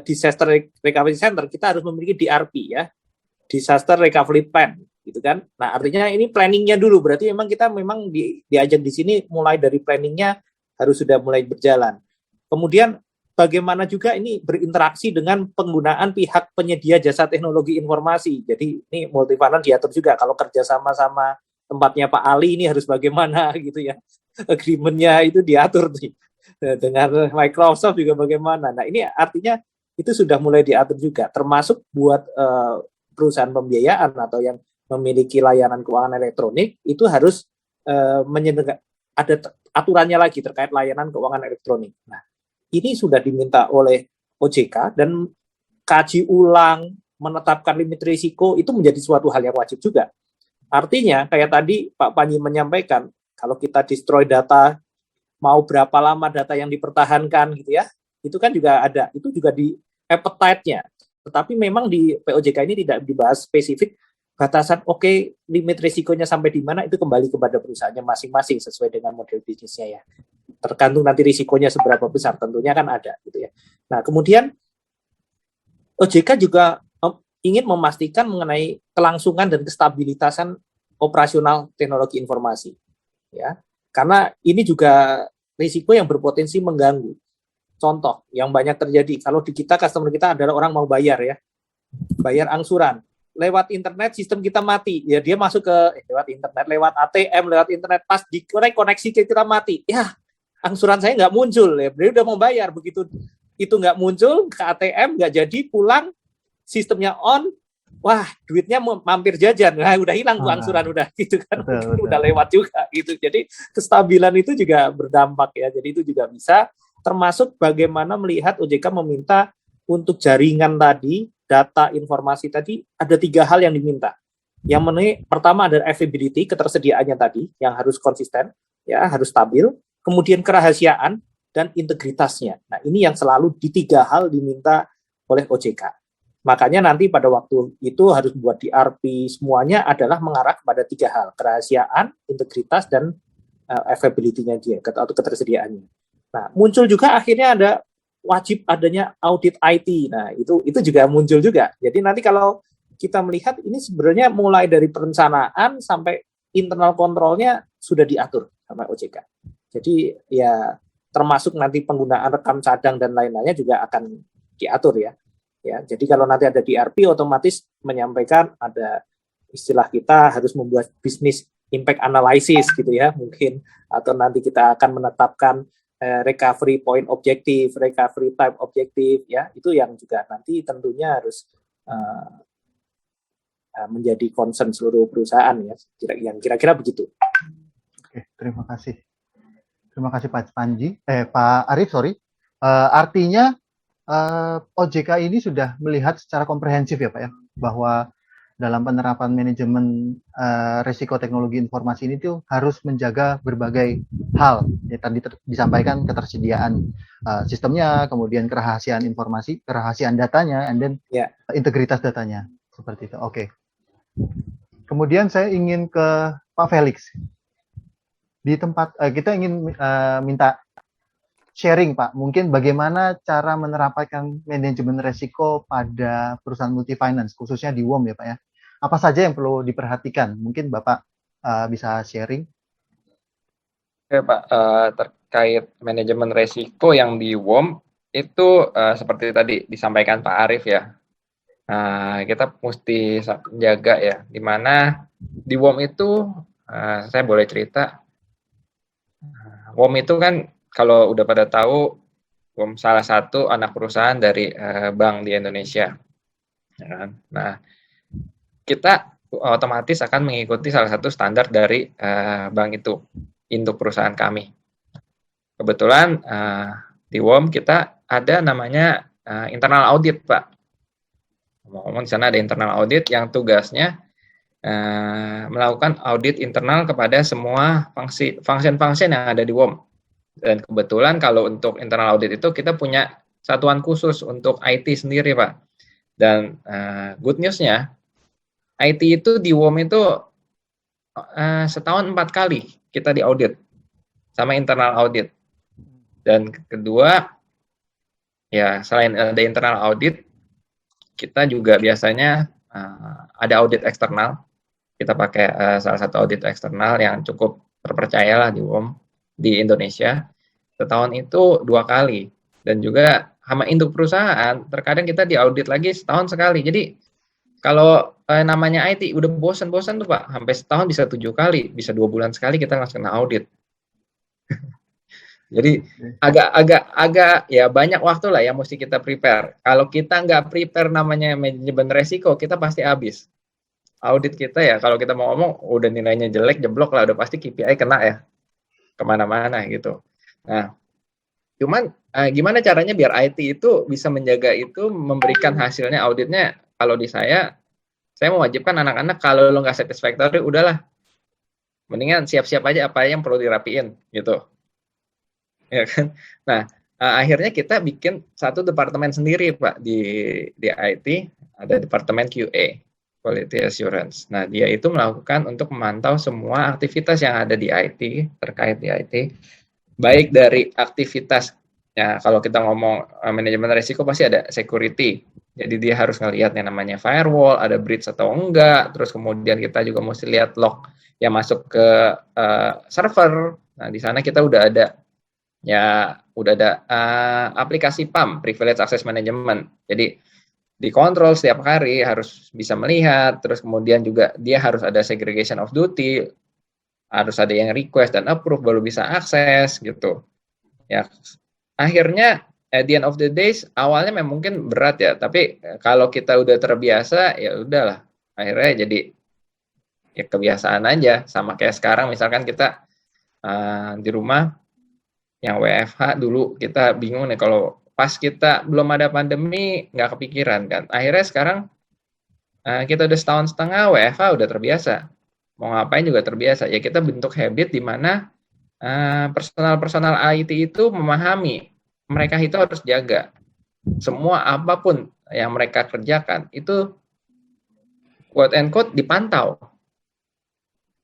Speaker 2: disaster recovery center, kita harus memiliki DRP ya, disaster recovery plan, gitu kan. Nah, artinya ini planningnya dulu, berarti memang kita diajak di sini mulai dari planningnya harus sudah mulai berjalan. Kemudian bagaimana juga ini berinteraksi dengan penggunaan pihak penyedia jasa teknologi informasi. Jadi ini multi-finance diatur juga. Kalau kerja sama tempatnya Pak Ali ini harus bagaimana gitu ya. Agreement-nya itu diatur nih. Dengan Microsoft juga bagaimana. Nah ini artinya itu sudah mulai diatur juga. Termasuk buat perusahaan pembiayaan atau yang memiliki layanan keuangan elektronik itu harus ada aturannya lagi terkait layanan keuangan elektronik. Nah, ini sudah diminta oleh OJK dan kaji ulang, menetapkan limit risiko itu menjadi suatu hal yang wajib juga. Artinya, kayak tadi Pak Panji menyampaikan, kalau kita destroy data, mau berapa lama data yang dipertahankan gitu ya, itu kan juga ada, itu juga di appetite-nya. Tetapi memang di POJK ini tidak dibahas spesifik batasan, limit risikonya sampai di mana, itu kembali kepada perusahaannya masing-masing sesuai dengan model bisnisnya ya. Tergantung nanti risikonya seberapa besar, tentunya kan ada gitu ya. Nah, kemudian OJK juga ingin memastikan mengenai kelangsungan dan kestabilitasan operasional teknologi informasi. Ya. Karena ini juga risiko yang berpotensi mengganggu. Contoh yang banyak terjadi, kalau di kita customer kita adalah orang mau bayar ya. Bayar angsuran. Lewat internet sistem kita mati. Ya dia masuk ke lewat internet, lewat ATM, lewat internet, pas dikorek koneksi kita mati. Ya, angsuran saya nggak muncul ya, beliau udah mau bayar, begitu itu nggak muncul ke ATM, nggak jadi, pulang sistemnya on, wah duitnya mampir jajan, nah udah hilang tuh angsuran udah gitu kan, betul. Udah lewat juga gitu. Jadi kestabilan itu juga berdampak ya. Jadi itu juga bisa termasuk bagaimana melihat OJK meminta untuk jaringan tadi, data informasi tadi ada 3 hal yang diminta. Yang pertama ada availability, ketersediaannya tadi yang harus konsisten, ya harus stabil. Kemudian kerahasiaan dan integritasnya. Nah, ini yang selalu di 3 hal diminta oleh OJK. Makanya nanti pada waktu itu harus buat DRP, semuanya adalah mengarah kepada 3 hal, kerahasiaan, integritas, dan availability-nya dia atau ketersediaannya. Nah, muncul juga akhirnya ada wajib adanya audit IT. Nah, itu juga muncul juga. Jadi nanti kalau kita melihat ini sebenarnya mulai dari perencanaan sampai internal kontrolnya sudah diatur sama OJK. Jadi ya termasuk nanti penggunaan rekam cadang dan lain-lainnya juga akan diatur ya. Ya, jadi kalau nanti ada DRP otomatis menyampaikan ada istilah kita harus membuat bisnis impact analysis gitu ya mungkin, atau nanti kita akan menetapkan recovery point objektif, recovery time objektif ya, itu yang juga nanti tentunya harus menjadi concern seluruh perusahaan ya, kira-kira begitu.
Speaker 1: Oke, terima kasih. Terima kasih Pak Arief, sorry. Artinya OJK ini sudah melihat secara komprehensif ya Pak ya, bahwa dalam penerapan manajemen risiko teknologi informasi ini tuh harus menjaga berbagai hal. Ya, tadi disampaikan ketersediaan sistemnya, kemudian kerahasiaan informasi, kerahasiaan datanya, and then integritas datanya. Seperti itu. Oke. Kemudian saya ingin ke Pak Felix. Di tempat kita ingin minta sharing Pak, mungkin bagaimana cara menerapkan manajemen risiko pada perusahaan multi-finance, khususnya di WOM ya Pak ya. Apa saja yang perlu diperhatikan? Mungkin Bapak bisa sharing.
Speaker 3: Oke Pak, terkait manajemen risiko yang di WOM itu seperti tadi disampaikan Pak Arief ya, kita mesti jaga ya, di mana di WOM itu saya boleh cerita, WOM itu kan kalau udah pada tahu, WOM salah satu anak perusahaan dari bank di Indonesia. Nah, kita otomatis akan mengikuti salah satu standar dari bank itu untuk perusahaan kami. Kebetulan di WOM kita ada namanya internal audit, Pak. Ngomong di sana ada internal audit yang tugasnya melakukan audit internal kepada semua function-function yang ada di WOM. Dan kebetulan kalau untuk internal audit itu kita punya satuan khusus untuk IT sendiri, Pak. Dan good news-nya, IT itu di WOM itu setahun 4 kali kita diaudit sama internal audit. Dan kedua, ya selain ada internal audit, kita juga biasanya ada audit eksternal. Kita pakai salah satu audit eksternal yang cukup terpercaya lah di WOM di Indonesia. Setahun itu 2 kali. Dan juga sama induk perusahaan, terkadang kita diaudit lagi setahun sekali. Jadi kalau namanya IT udah bosan-bosan tuh Pak, sampai setahun bisa 7 kali, bisa 2 bulan sekali kita langsung kena audit. Jadi agak ya banyak waktu lah yang mesti kita prepare. Kalau kita nggak prepare namanya manajemen resiko, kita pasti habis. Audit kita ya, kalau kita mau ngomong udah nilainya jelek, jeblok lah, udah pasti KPI kena ya, kemana-mana gitu. Nah, cuman gimana caranya biar IT itu bisa menjaga itu, memberikan hasilnya auditnya. Kalau di saya mewajibkan anak-anak kalau lo nggak satisfactory, udahlah, mendingan siap-siap aja apa yang perlu dirapiin gitu. Ya kan? Nah, akhirnya kita bikin satu departemen sendiri Pak di IT, ada departemen QA, Quality Assurance. Nah, dia itu melakukan untuk memantau semua aktivitas yang ada di IT, terkait di IT, baik dari aktivitas, ya kalau kita ngomong manajemen risiko pasti ada security, jadi dia harus ngelihat yang namanya firewall, ada breach atau enggak, terus kemudian kita juga mesti lihat log yang masuk ke server. Nah, di sana kita udah ada aplikasi PAM, Privilege Access Management. Jadi dikontrol setiap hari, harus bisa melihat, terus kemudian juga dia harus ada segregation of duty, harus ada yang request dan approve baru bisa akses gitu. Ya, akhirnya at the end of the days awalnya memang mungkin berat ya, tapi kalau kita udah terbiasa ya udahlah, akhirnya jadi ya kebiasaan aja. Sama kayak sekarang misalkan kita di rumah yang WFH dulu kita bingung nih, kalau pas kita belum ada pandemi nggak kepikiran kan. Akhirnya sekarang kita udah setahun setengah WFH udah terbiasa. Mau ngapain juga terbiasa. Ya kita bentuk habit di mana personal IT itu memahami mereka itu harus jaga semua apapun yang mereka kerjakan itu quote and quote dipantau.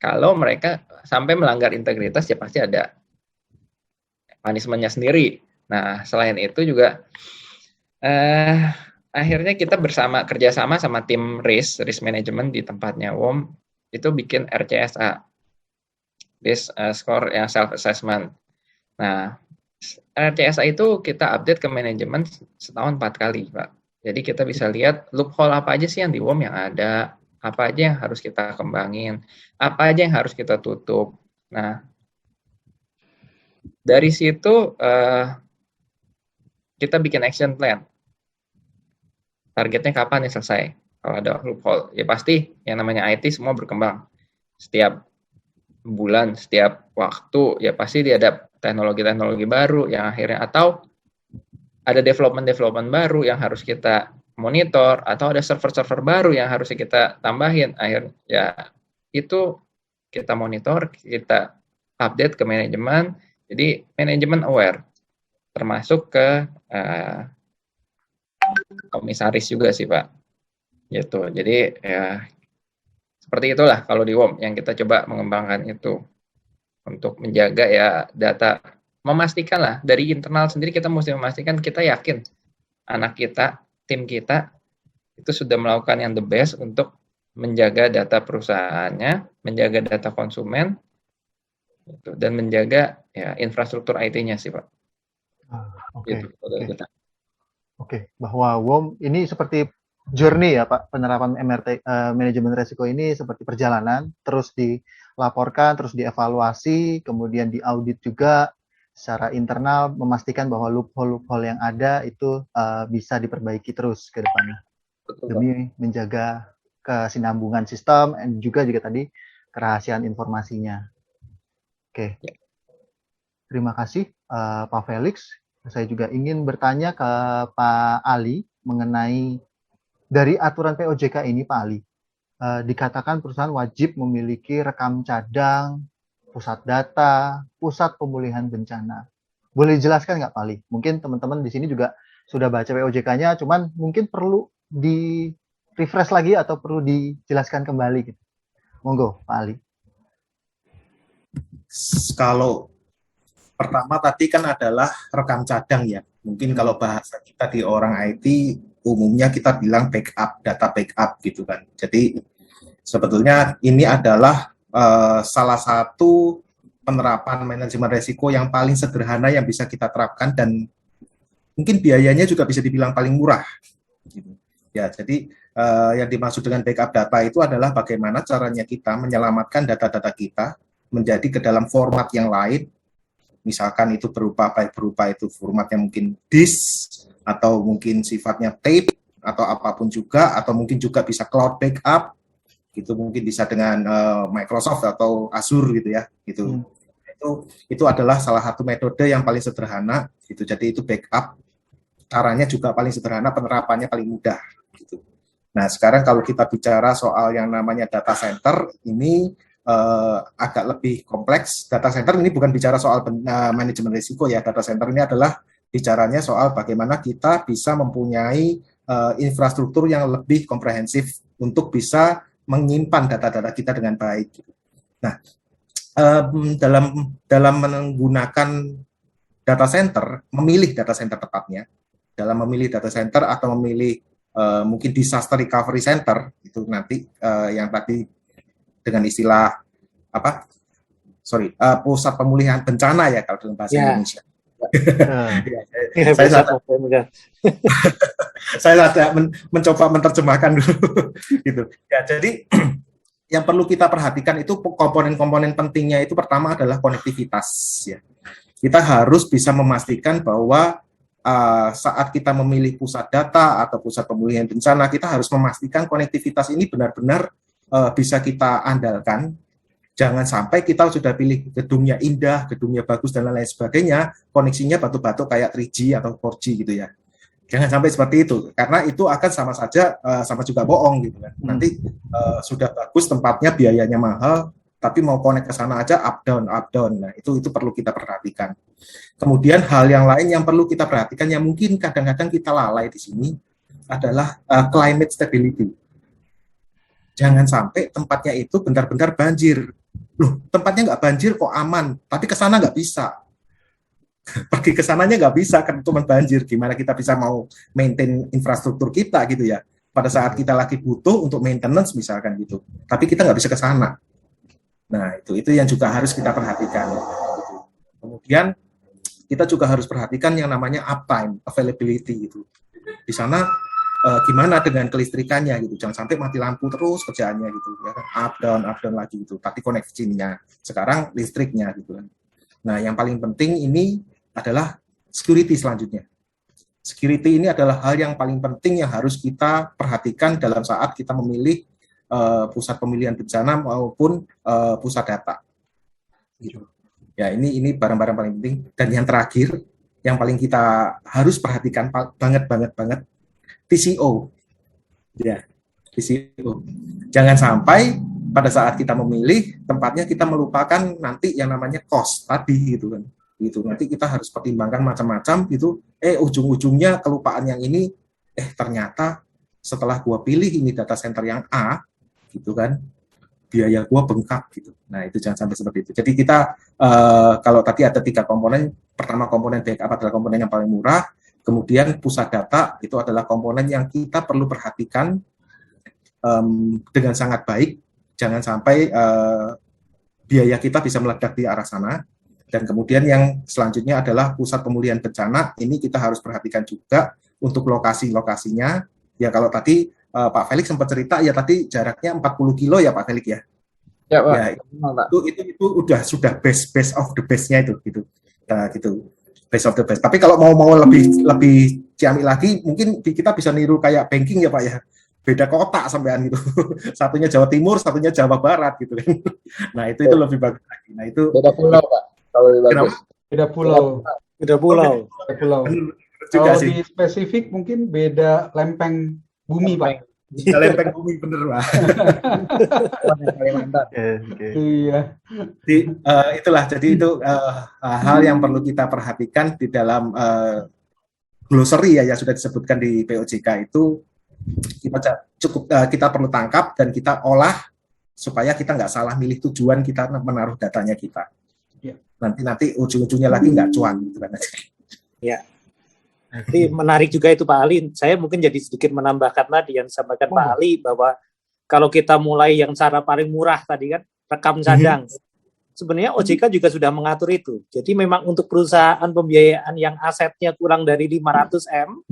Speaker 3: Kalau mereka sampai melanggar integritas, ya pasti ada punishment-nya sendiri. Nah, selain itu juga akhirnya kita kerjasama sama tim risk management di tempatnya WOM, itu bikin RCSA, risk score yang self assessment. Nah, RCSA itu kita update ke manajemen setahun 4 kali, Pak. Jadi kita bisa lihat loophole apa aja sih yang di WOM yang ada, apa aja yang harus kita kembangin, apa aja yang harus kita tutup. Nah, dari situ kita bikin action plan. Targetnya kapan nih selesai? Kalau ada loophole, ya pasti yang namanya IT semua berkembang. Setiap bulan, setiap waktu, ya pasti ada teknologi-teknologi baru yang akhirnya, atau ada development baru yang harus kita monitor, atau ada server-server baru yang harus kita tambahin. Akhirnya ya itu kita monitor, kita update ke manajemen. Jadi manajemen aware, termasuk ke komisaris juga sih Pak. Gitu. Jadi ya seperti itulah kalau di WOM yang kita coba mengembangkan itu untuk menjaga ya data, memastikan lah dari internal sendiri kita mesti memastikan kita yakin anak kita, tim kita itu sudah melakukan yang the best untuk menjaga data perusahaannya, menjaga data konsumen, gitu, dan menjaga ya infrastruktur IT-nya sih Pak.
Speaker 1: Oke.
Speaker 3: Gitu,
Speaker 1: Oke, bahwa WOM ini seperti journey ya Pak, penerapan MRT manajemen resiko ini seperti perjalanan, terus dilaporkan, terus dievaluasi, kemudian diaudit juga secara internal, memastikan bahwa loophole yang ada itu bisa diperbaiki terus ke depannya. Demi menjaga kesinambungan sistem dan juga tadi kerahasiaan informasinya. Oke. Terima kasih Pak Felix. Saya juga ingin bertanya ke Pak Ali mengenai dari aturan POJK ini, Pak Ali. Dikatakan perusahaan wajib memiliki rekam cadang, pusat data, pusat pemulihan bencana. Boleh dijelaskan nggak Pak Ali? Mungkin teman-teman di sini juga sudah baca POJK-nya, cuman mungkin perlu di-refresh lagi atau perlu dijelaskan kembali. Gitu. Monggo, Pak Ali.
Speaker 4: Kalau pertama tadi kan adalah rekam cadang ya. Mungkin kalau bahasa kita di orang IT umumnya kita bilang backup, data backup gitu kan. Jadi sebetulnya ini adalah salah satu penerapan manajemen risiko yang paling sederhana yang bisa kita terapkan dan mungkin biayanya juga bisa dibilang paling murah. Gitu. Ya, jadi yang dimaksud dengan backup data itu adalah bagaimana caranya kita menyelamatkan data-data kita menjadi ke dalam format yang lain. Misalkan itu berupa itu formatnya mungkin disk atau mungkin sifatnya tape atau apapun juga, atau mungkin juga bisa cloud backup gitu, mungkin bisa dengan Microsoft atau Azure gitu ya gitu. Itu adalah salah satu metode yang paling sederhana gitu. Jadi itu backup caranya juga paling sederhana, penerapannya paling mudah gitu. Nah, sekarang kalau kita bicara soal yang namanya data center ini agak lebih kompleks. Data center ini bukan bicara soal manajemen risiko ya. Data center ini adalah bicaranya soal bagaimana kita bisa mempunyai infrastruktur yang lebih komprehensif untuk bisa menyimpan data-data kita dengan baik. Nah, dalam menggunakan data center, memilih data center tepatnya, dalam memilih data center atau memilih mungkin disaster recovery center itu nanti yang tadi dengan istilah pusat pemulihan bencana ya kalau dalam bahasa Indonesia. Saya mencoba menerjemahkan dulu gitu. Ya, jadi yang perlu kita perhatikan itu komponen-komponen pentingnya itu pertama adalah konektivitas ya. Kita harus bisa memastikan bahwa saat kita memilih pusat data atau pusat pemulihan bencana, kita harus memastikan konektivitas ini benar-benar bisa kita andalkan. Jangan sampai kita sudah pilih gedungnya indah, gedungnya bagus dan lain-lain sebagainya, koneksinya batu-batu kayak 3G atau 4G gitu ya. Jangan sampai seperti itu, karena itu akan sama juga bohong gitu kan. Nanti sudah bagus tempatnya, biayanya mahal, tapi mau connect ke sana aja up down. Nah, itu perlu kita perhatikan. Kemudian hal yang lain yang perlu kita perhatikan yang mungkin kadang-kadang kita lalai di sini adalah climate stability. Jangan sampai tempatnya itu benar-benar banjir. loh tempatnya nggak banjir kok aman, tapi ke sana nggak bisa. Pergi ke sananya nggak bisa kan cuma banjir. Gimana kita bisa mau maintain infrastruktur kita gitu ya? Pada saat kita lagi butuh untuk maintenance misalkan gitu, tapi kita nggak bisa ke sana. Nah itu yang juga harus kita perhatikan. Kemudian kita juga harus perhatikan yang namanya uptime, availability gitu. Di sana gimana dengan kelistrikannya gitu, jangan sampai mati lampu terus kerjaannya gitu ya kan, up down lagi gitu, tapi koneksinya sekarang listriknya gitu kan. Nah yang paling penting ini adalah security selanjutnya. Security ini adalah hal yang paling penting yang harus kita perhatikan dalam saat kita memilih pusat pemilihan bencana maupun pusat data gitu. Ya ini barang-barang paling penting. Dan yang terakhir yang paling kita harus perhatikan banget TCO. Ya, TCO. Jangan sampai pada saat kita memilih tempatnya kita melupakan nanti yang namanya cost tadi gitu kan. Gitu. Nanti kita harus pertimbangkan macam-macam gitu. Ujung-ujungnya kelupaan yang ini ternyata setelah gua pilih ini data center yang A gitu kan, biaya gua bengkak gitu. Nah, itu jangan sampai seperti itu. Jadi kita kalau tadi ada 3 komponen, pertama komponen backup adalah komponen yang paling murah. Kemudian pusat data itu adalah komponen yang kita perlu perhatikan dengan sangat baik, jangan sampai biaya kita bisa meledak di arah sana. Dan kemudian yang selanjutnya adalah pusat pemulihan bencana, ini kita harus perhatikan juga untuk lokasi-lokasinya. Ya kalau tadi Pak Felix sempat cerita, ya tadi jaraknya 40 kilo ya Pak Felix ya?
Speaker 3: Ya, Pak.
Speaker 4: Ya, itu sudah best of the best-nya itu gitu. Nah, gitu. Best of the best. Tapi kalau mau lebih ciamik lagi, mungkin kita bisa niru kayak banking ya Pak ya. Beda kota sampean gitu. Satunya Jawa Timur, satunya Jawa Barat gitu kan. Nah, itu lebih bagus lagi. Nah, itu
Speaker 3: beda pulau, Pak. Kalau lebih bagus.
Speaker 5: Beda pulau.
Speaker 2: Beda pulau.
Speaker 5: Kalau lebih spesifik mungkin beda lempeng bumi, Pak.
Speaker 4: Lempeng bumi bener, Pak.
Speaker 5: Iya.
Speaker 4: Itulah jadi itu hal yang perlu kita perhatikan di dalam glossary ya sudah disebutkan di POJK itu kita perlu tangkap dan kita olah supaya kita nggak salah milih tujuan kita menaruh datanya kita. Ya. Nanti ujung-ujungnya lagi nggak cuan gitu kan.
Speaker 2: Ya. Jadi menarik juga itu Pak Ali. Saya mungkin jadi sedikit menambahkan tadi yang disampaikan Pak Ali bahwa kalau kita mulai yang cara paling murah tadi kan rekam cadang. Sebenarnya OJK juga sudah mengatur itu. Jadi memang untuk perusahaan pembiayaan yang asetnya kurang dari 500 M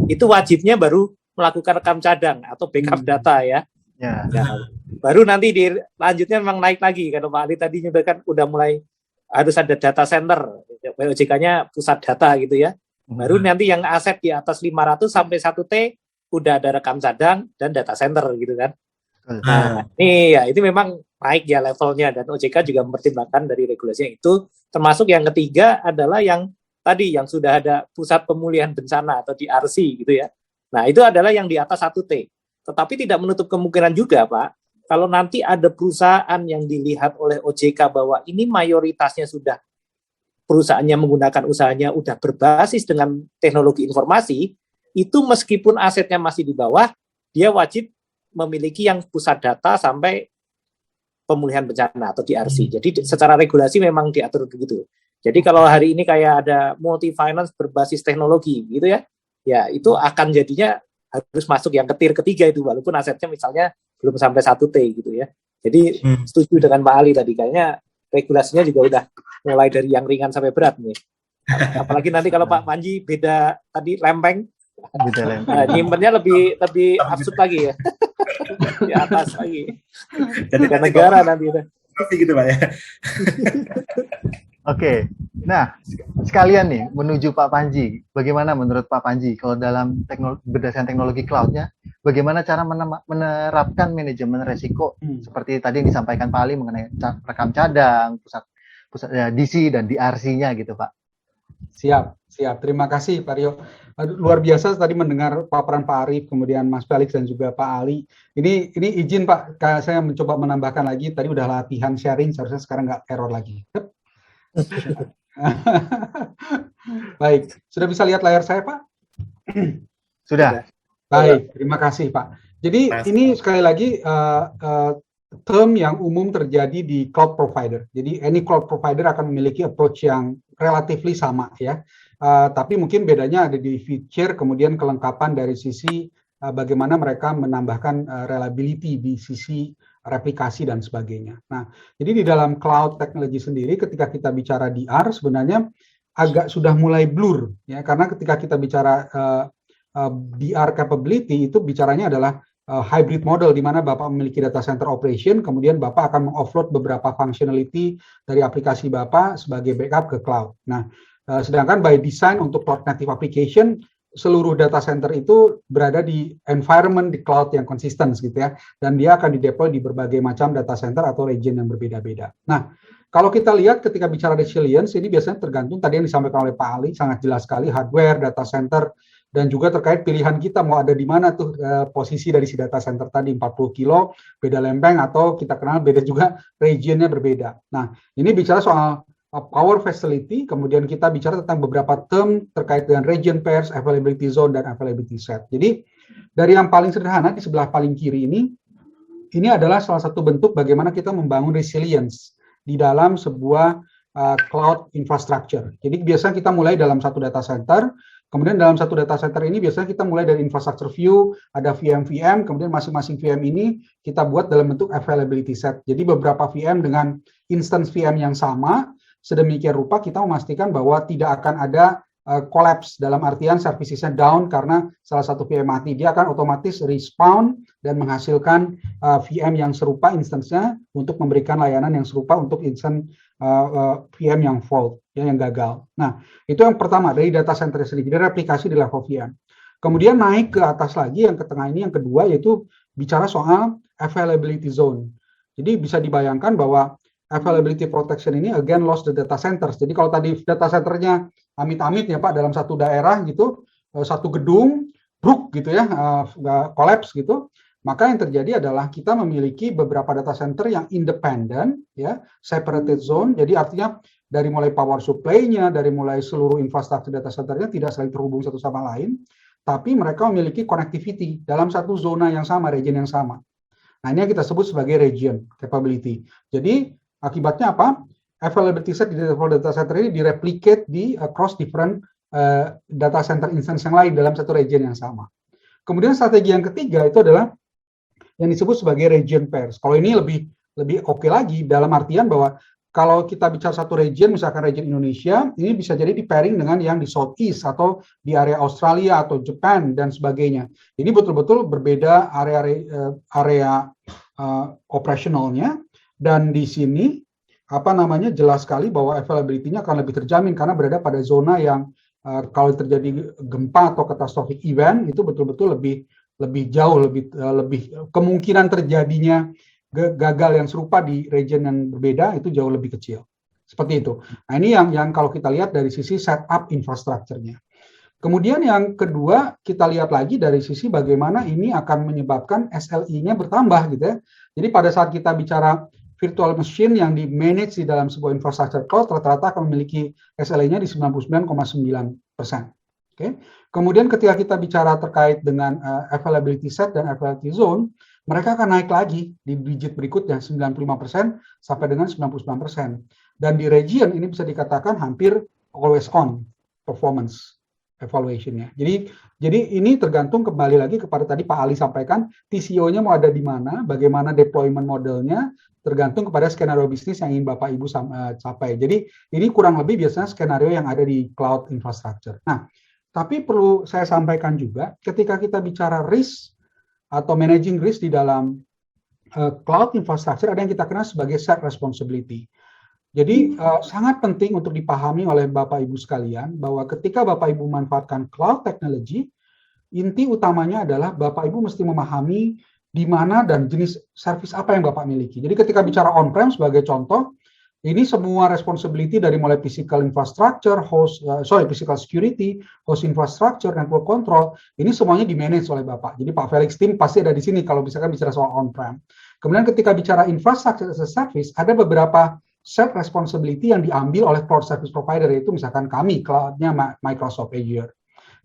Speaker 2: itu wajibnya baru melakukan rekam cadang atau backup data ya. Ya. Nah, baru nanti lanjutnya memang naik lagi. Kalau Pak Ali tadi juga kan udah mulai harus ada data center. OJK-nya pusat data gitu ya. Baru nanti yang aset di atas 500 sampai 1T udah ada rekam cadang dan data center gitu kan. Nah, ini memang naik ya levelnya dan OJK juga mempertimbangkan dari regulasi yang itu. Termasuk yang ketiga adalah yang tadi yang sudah ada pusat pemulihan bencana atau DRC gitu ya. Nah, itu adalah yang di atas 1T. Tetapi tidak menutup kemungkinan juga, Pak, kalau nanti ada perusahaan yang dilihat oleh OJK bahwa ini mayoritasnya sudah perusahaannya menggunakan usahanya udah berbasis dengan teknologi informasi, itu meskipun asetnya masih di bawah, dia wajib memiliki yang pusat data sampai pemulihan bencana atau DRC. Jadi secara regulasi memang diatur begitu. Jadi kalau hari ini kayak ada multi finance berbasis teknologi gitu ya, ya itu akan jadinya harus masuk yang ketiga itu walaupun asetnya misalnya belum sampai 1T gitu ya. Jadi setuju dengan Pak Ali tadi, kayaknya regulasinya juga udah mulai dari yang ringan sampai berat nih. Apalagi nanti kalau Pak Panji beda tadi lempeng, nyimpennya lebih absurd lagi ya. Di atas lagi. Jadi negara nanti itu.
Speaker 4: Gitu Pak ya.
Speaker 1: Oke. Nah, sekalian nih menuju Pak Panji. Bagaimana menurut Pak Panji kalau dalam berdasarkan teknologi cloud-nya, bagaimana cara menerapkan manajemen resiko seperti tadi yang disampaikan Pak Ali mengenai rekam cadang, pusat DC dan DRC-nya gitu, Pak.
Speaker 5: Siap. Terima kasih Pak Rio. Luar biasa tadi mendengar paparan Pak Arif, kemudian Mas Felix dan juga Pak Ali. Ini izin Pak, saya mencoba menambahkan lagi. Tadi udah latihan sharing, seharusnya sekarang nggak error lagi. Baik, sudah bisa lihat layar saya Pak?
Speaker 1: Sudah.
Speaker 5: Baik, terima kasih Pak. Jadi ini sekali lagi term yang umum terjadi di cloud provider. Jadi any cloud provider akan memiliki approach yang relatively sama ya. Tapi mungkin bedanya ada di feature, kemudian kelengkapan dari sisi bagaimana mereka menambahkan reliability di sisi replikasi dan sebagainya. Nah, jadi di dalam cloud technology sendiri ketika kita bicara DR sebenarnya agak sudah mulai blur ya, karena ketika kita bicara DR capability itu bicaranya adalah hybrid model di mana Bapak memiliki data center operation, kemudian Bapak akan mengoffload beberapa functionality dari aplikasi Bapak sebagai backup ke cloud. Nah, sedangkan by design untuk cloud native application, seluruh data center itu berada di environment di cloud yang konsisten gitu ya, dan dia akan dideploy di berbagai macam data center atau region yang berbeda-beda. Nah, kalau kita lihat ketika bicara resilience, ini biasanya tergantung tadi yang disampaikan oleh Pak Ali, sangat jelas sekali hardware, data center, dan juga terkait pilihan kita mau ada di mana tuh posisi dari si data center tadi, 40 kilo, beda lempeng, atau kita kenal beda juga regionnya berbeda. Nah, ini bicara soal power facility, kemudian kita bicara tentang beberapa term terkait dengan region pairs, availability zone, dan availability set. Jadi, dari yang paling sederhana di sebelah paling kiri ini adalah salah satu bentuk bagaimana kita membangun resilience di dalam sebuah cloud infrastructure. Jadi, biasanya kita mulai dalam satu data center, kemudian dalam satu data center ini biasanya kita mulai dari infrastructure view, ada VM, kemudian masing-masing VM ini kita buat dalam bentuk availability set. Jadi, beberapa VM dengan instance VM yang sama, sedemikian rupa kita memastikan bahwa tidak akan ada collapse dalam artian servicesnya down karena salah satu VM mati. Dia akan otomatis respawn dan menghasilkan VM yang serupa instance-nya untuk memberikan layanan yang serupa untuk instance VM yang fault, ya, yang gagal. Nah, itu yang pertama dari data center sendiri, jadi replikasi di level VM. Kemudian naik ke atas lagi, yang ke tengah ini, yang kedua yaitu bicara soal availability zone. Jadi bisa dibayangkan bahwa availability protection ini again lost the data centers. Jadi kalau tadi data centernya amit-amit ya Pak dalam satu daerah gitu, satu gedung bruk gitu ya, collapse gitu, maka yang terjadi adalah kita memiliki beberapa data center yang independent ya, separated zone. Jadi artinya dari mulai power supply-nya, dari mulai seluruh infrastruktur data center-nya tidak saling terhubung satu sama lain, tapi mereka memiliki connectivity dalam satu zona yang sama, region yang sama. Nah, ini yang kita sebut sebagai region capability. Jadi akibatnya apa? Availability set di level data center ini direplicate di across different data center instance yang lain dalam satu region yang sama. Kemudian strategi yang ketiga itu adalah yang disebut sebagai region pairs. Kalau ini lebih oke lagi dalam artian bahwa kalau kita bicara satu region, misalkan region Indonesia, ini bisa jadi di pairing dengan yang di Southeast atau di area Australia atau Japan dan sebagainya. Ini betul-betul berbeda area operasionalnya. Dan di sini jelas sekali bahwa availability-nya akan lebih terjamin karena berada pada zona yang kalau terjadi gempa atau catastrophic event itu betul-betul lebih jauh, lebih kemungkinan terjadinya gagal yang serupa di region yang berbeda itu jauh lebih kecil. Seperti itu. Nah, ini yang kalau kita lihat dari sisi setup infrastrukturnya. Kemudian yang kedua, kita lihat lagi dari sisi bagaimana ini akan menyebabkan SLI-nya bertambah gitu ya. Jadi pada saat kita bicara virtual machine yang di-manage di dalam sebuah infrastructure cloud rata-rata akan memiliki SLA-nya di 99,9%. Okay. Kemudian ketika kita bicara terkait dengan availability set dan availability zone, mereka akan naik lagi di digit berikutnya 95% sampai dengan 99%. Dan di region ini bisa dikatakan hampir always on performance evaluation-nya. Jadi ini tergantung kembali lagi kepada tadi Pak Ali sampaikan, TCO-nya mau ada di mana, bagaimana deployment modelnya, tergantung kepada skenario bisnis yang ingin Bapak Ibu capai. Jadi ini kurang lebih biasanya skenario yang ada di cloud infrastructure. Nah, tapi perlu saya sampaikan juga, ketika kita bicara risk atau managing risk di dalam cloud infrastructure, ada yang kita kenal sebagai shared responsibility. Jadi sangat penting untuk dipahami oleh Bapak Ibu sekalian, bahwa ketika Bapak Ibu memanfaatkan cloud technology, inti utamanya adalah Bapak Ibu mesti memahami di mana dan jenis service apa yang Bapak miliki. Jadi ketika bicara on-prem sebagai contoh, ini semua responsibility dari mulai physical infrastructure, physical security, host infrastructure, network control, ini semuanya di-manage oleh Bapak. Jadi Pak Felix tim pasti ada di sini kalau misalkan bicara soal on-prem. Kemudian ketika bicara infrastructure as a service, ada beberapa set responsibility yang diambil oleh cloud service provider, yaitu misalkan kami, cloud-nya Microsoft Azure.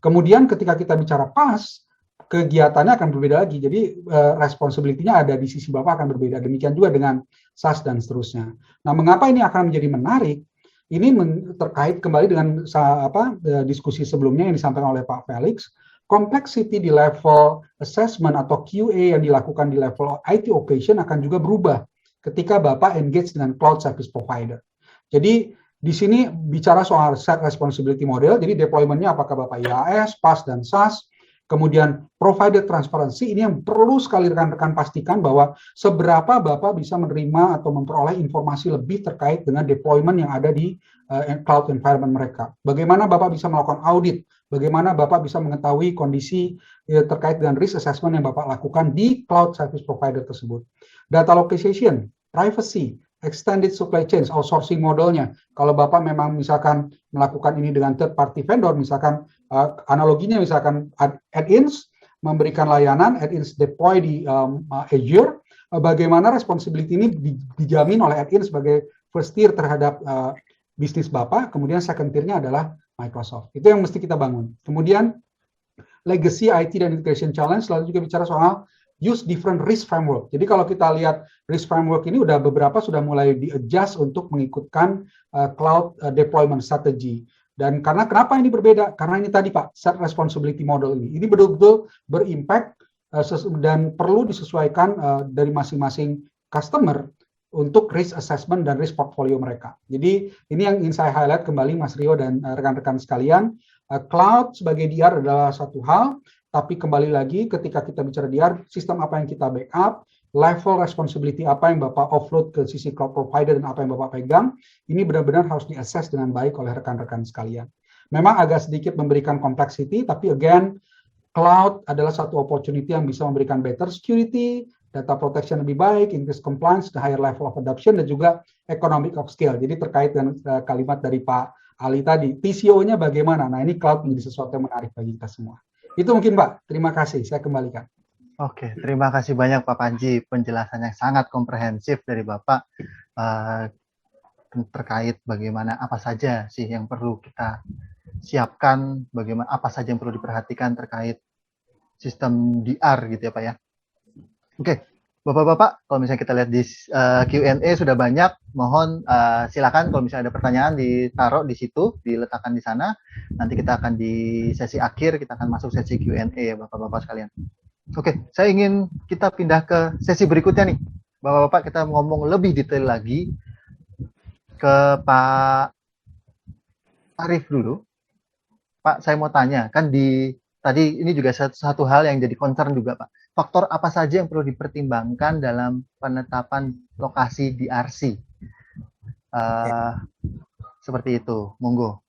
Speaker 5: Kemudian ketika kita bicara PaaS, kegiatannya akan berbeda lagi. Jadi responsibility-nya ada di sisi Bapak akan berbeda. Demikian juga dengan SaaS dan seterusnya. Nah, mengapa ini akan menjadi menarik? Ini terkait kembali dengan diskusi sebelumnya yang disampaikan oleh Pak Felix. Complexity di level assessment atau QA yang dilakukan di level IT operation akan juga berubah ketika Bapak engage dengan cloud service provider. Jadi di sini bicara soal set responsibility model, jadi deployment-nya apakah Bapak IaaS, PaaS, dan SaaS, kemudian provider transparency, ini yang perlu sekali rekan-rekan pastikan bahwa seberapa Bapak bisa menerima atau memperoleh informasi lebih terkait dengan deployment yang ada di cloud environment mereka. Bagaimana Bapak bisa melakukan audit, bagaimana Bapak bisa mengetahui kondisi terkait dengan risk assessment yang Bapak lakukan di cloud service provider tersebut. Data localization, privacy, extended supply chain, outsourcing modelnya. Kalau Bapak memang misalkan melakukan ini dengan third party vendor, misalkan analoginya misalkan add-ins, memberikan layanan, add-ins deploy di Azure, bagaimana responsibility ini dijamin oleh add-in sebagai first tier terhadap bisnis Bapak, kemudian second tier-nya adalah Microsoft. Itu yang mesti kita bangun. Kemudian legacy IT dan integration challenge lalu juga bicara soal use different risk framework. Jadi kalau kita lihat risk framework ini udah beberapa sudah mulai di-adjust untuk mengikutkan cloud deployment strategy. Dan karena kenapa ini berbeda? Karena ini tadi Pak, set responsibility model ini. Ini betul-betul berimpact dan perlu disesuaikan dari masing-masing customer untuk risk assessment dan risk portfolio mereka. Jadi ini yang ingin saya highlight kembali Mas Rio dan rekan-rekan sekalian. Cloud sebagai DR adalah satu hal, tapi kembali lagi ketika kita bicara DR, sistem apa yang kita backup, level responsibility apa yang Bapak offload ke sisi cloud provider dan apa yang Bapak pegang, ini benar-benar harus di-assess dengan baik oleh rekan-rekan sekalian. Memang agak sedikit memberikan complexity, tapi again, cloud adalah satu opportunity yang bisa memberikan better security, data protection lebih baik, increase compliance, the higher level of adoption, dan juga economic of scale. Jadi terkait dengan kalimat dari Pak Ali tadi, TCO-nya bagaimana? Nah ini cloud menjadi sesuatu yang menarik bagi kita semua. Itu mungkin Pak, terima kasih, saya kembalikan.
Speaker 1: Oke, terima kasih banyak Pak Panji, penjelasannya sangat komprehensif dari Bapak terkait bagaimana apa saja sih yang perlu kita siapkan, bagaimana apa saja yang perlu diperhatikan terkait sistem DR gitu ya Pak ya. Oke, Bapak-Bapak, kalau misalnya kita lihat di Q&A sudah banyak, mohon silakan kalau misalnya ada pertanyaan ditaruh di situ, diletakkan di sana. Nanti kita akan di sesi akhir, kita akan masuk sesi Q&A ya Bapak-Bapak sekalian. Oke, saya ingin kita pindah ke sesi berikutnya nih. Bapak-Bapak, kita ngomong lebih detail lagi ke Pak Arif dulu. Pak, saya mau tanya, kan tadi ini juga satu hal yang jadi concern juga Pak. Faktor apa saja yang perlu dipertimbangkan dalam penetapan lokasi DRC? Seperti itu, monggo.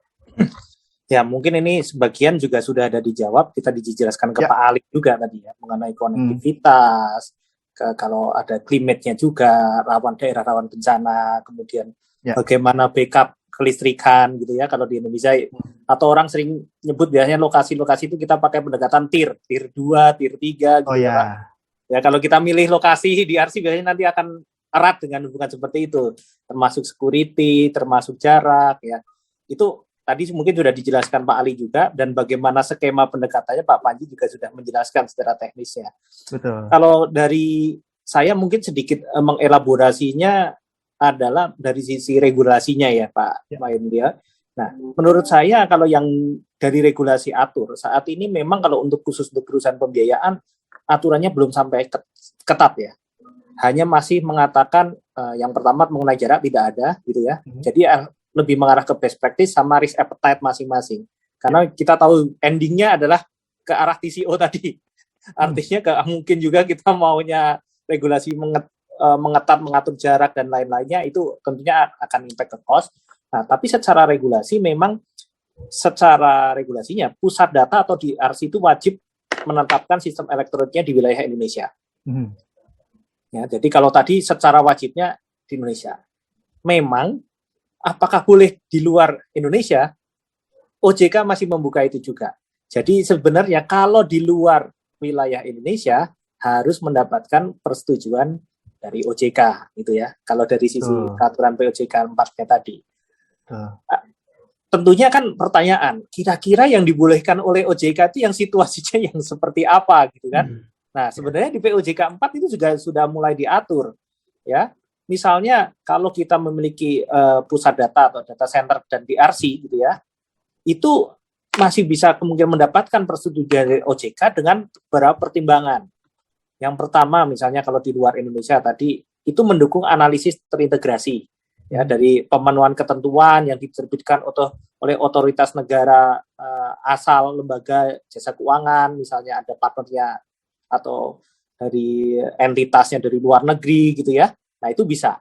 Speaker 2: Ya, mungkin ini sebagian juga sudah ada dijawab, kita dijelaskan ke Pak Ali juga tadi ya, mengenai konektivitas, kalau ada climate-nya juga, daerah rawan bencana, kemudian bagaimana backup kelistrikan gitu ya, kalau di Indonesia, atau orang sering nyebut biasanya lokasi-lokasi itu kita pakai pendekatan tier 2, tier 3 gitu ya. Ya, kalau kita milih lokasi di RC biasanya nanti akan erat dengan hubungan seperti itu, termasuk security, termasuk jarak ya. Itu tadi mungkin sudah dijelaskan Pak Ali juga, dan bagaimana skema pendekatannya Pak Panji juga sudah menjelaskan secara teknisnya.
Speaker 1: Betul.
Speaker 2: Kalau dari saya mungkin sedikit mengelaborasinya adalah dari sisi regulasinya ya Pak Mahendra. Nah, menurut saya kalau yang dari regulasi atur saat ini memang kalau untuk khusus untuk perusahaan pembiayaan aturannya belum sampai ketat ya. Hanya masih mengatakan yang pertama mengenai jarak tidak ada gitu ya. Jadi lebih mengarah ke best practice sama risk appetite masing-masing. Karena kita tahu endingnya adalah ke arah TCO tadi. Artinya mungkin juga kita maunya regulasi mengetat, mengatur jarak dan lain-lainnya, itu tentunya akan impact ke cost. Nah, tapi secara regulasi memang secara regulasinya pusat data atau DRC itu wajib menetapkan sistem elektroniknya di wilayah Indonesia. Ya, jadi kalau tadi secara wajibnya di Indonesia. Memang apakah boleh di luar Indonesia? OJK masih membuka itu juga. Jadi sebenarnya kalau di luar wilayah Indonesia harus mendapatkan persetujuan dari OJK gitu ya. Kalau dari sisi peraturan POJK 4-nya tadi. tentunya kan pertanyaan, kira-kira yang dibolehkan oleh OJK itu yang situasinya yang seperti apa gitu kan? Nah, sebenarnya di POJK 4 itu juga sudah mulai diatur, ya. Misalnya kalau kita memiliki pusat data atau data center dan DRC gitu ya, itu masih bisa kemungkinan mendapatkan persetujuan dari OJK dengan beberapa pertimbangan. Yang pertama, misalnya kalau di luar Indonesia tadi, itu mendukung analisis terintegrasi, ya, dari pemenuhan ketentuan yang diterbitkan oleh otoritas negara asal, lembaga jasa keuangan, misalnya ada partnernya atau dari entitasnya dari luar negeri gitu ya. Nah, itu bisa,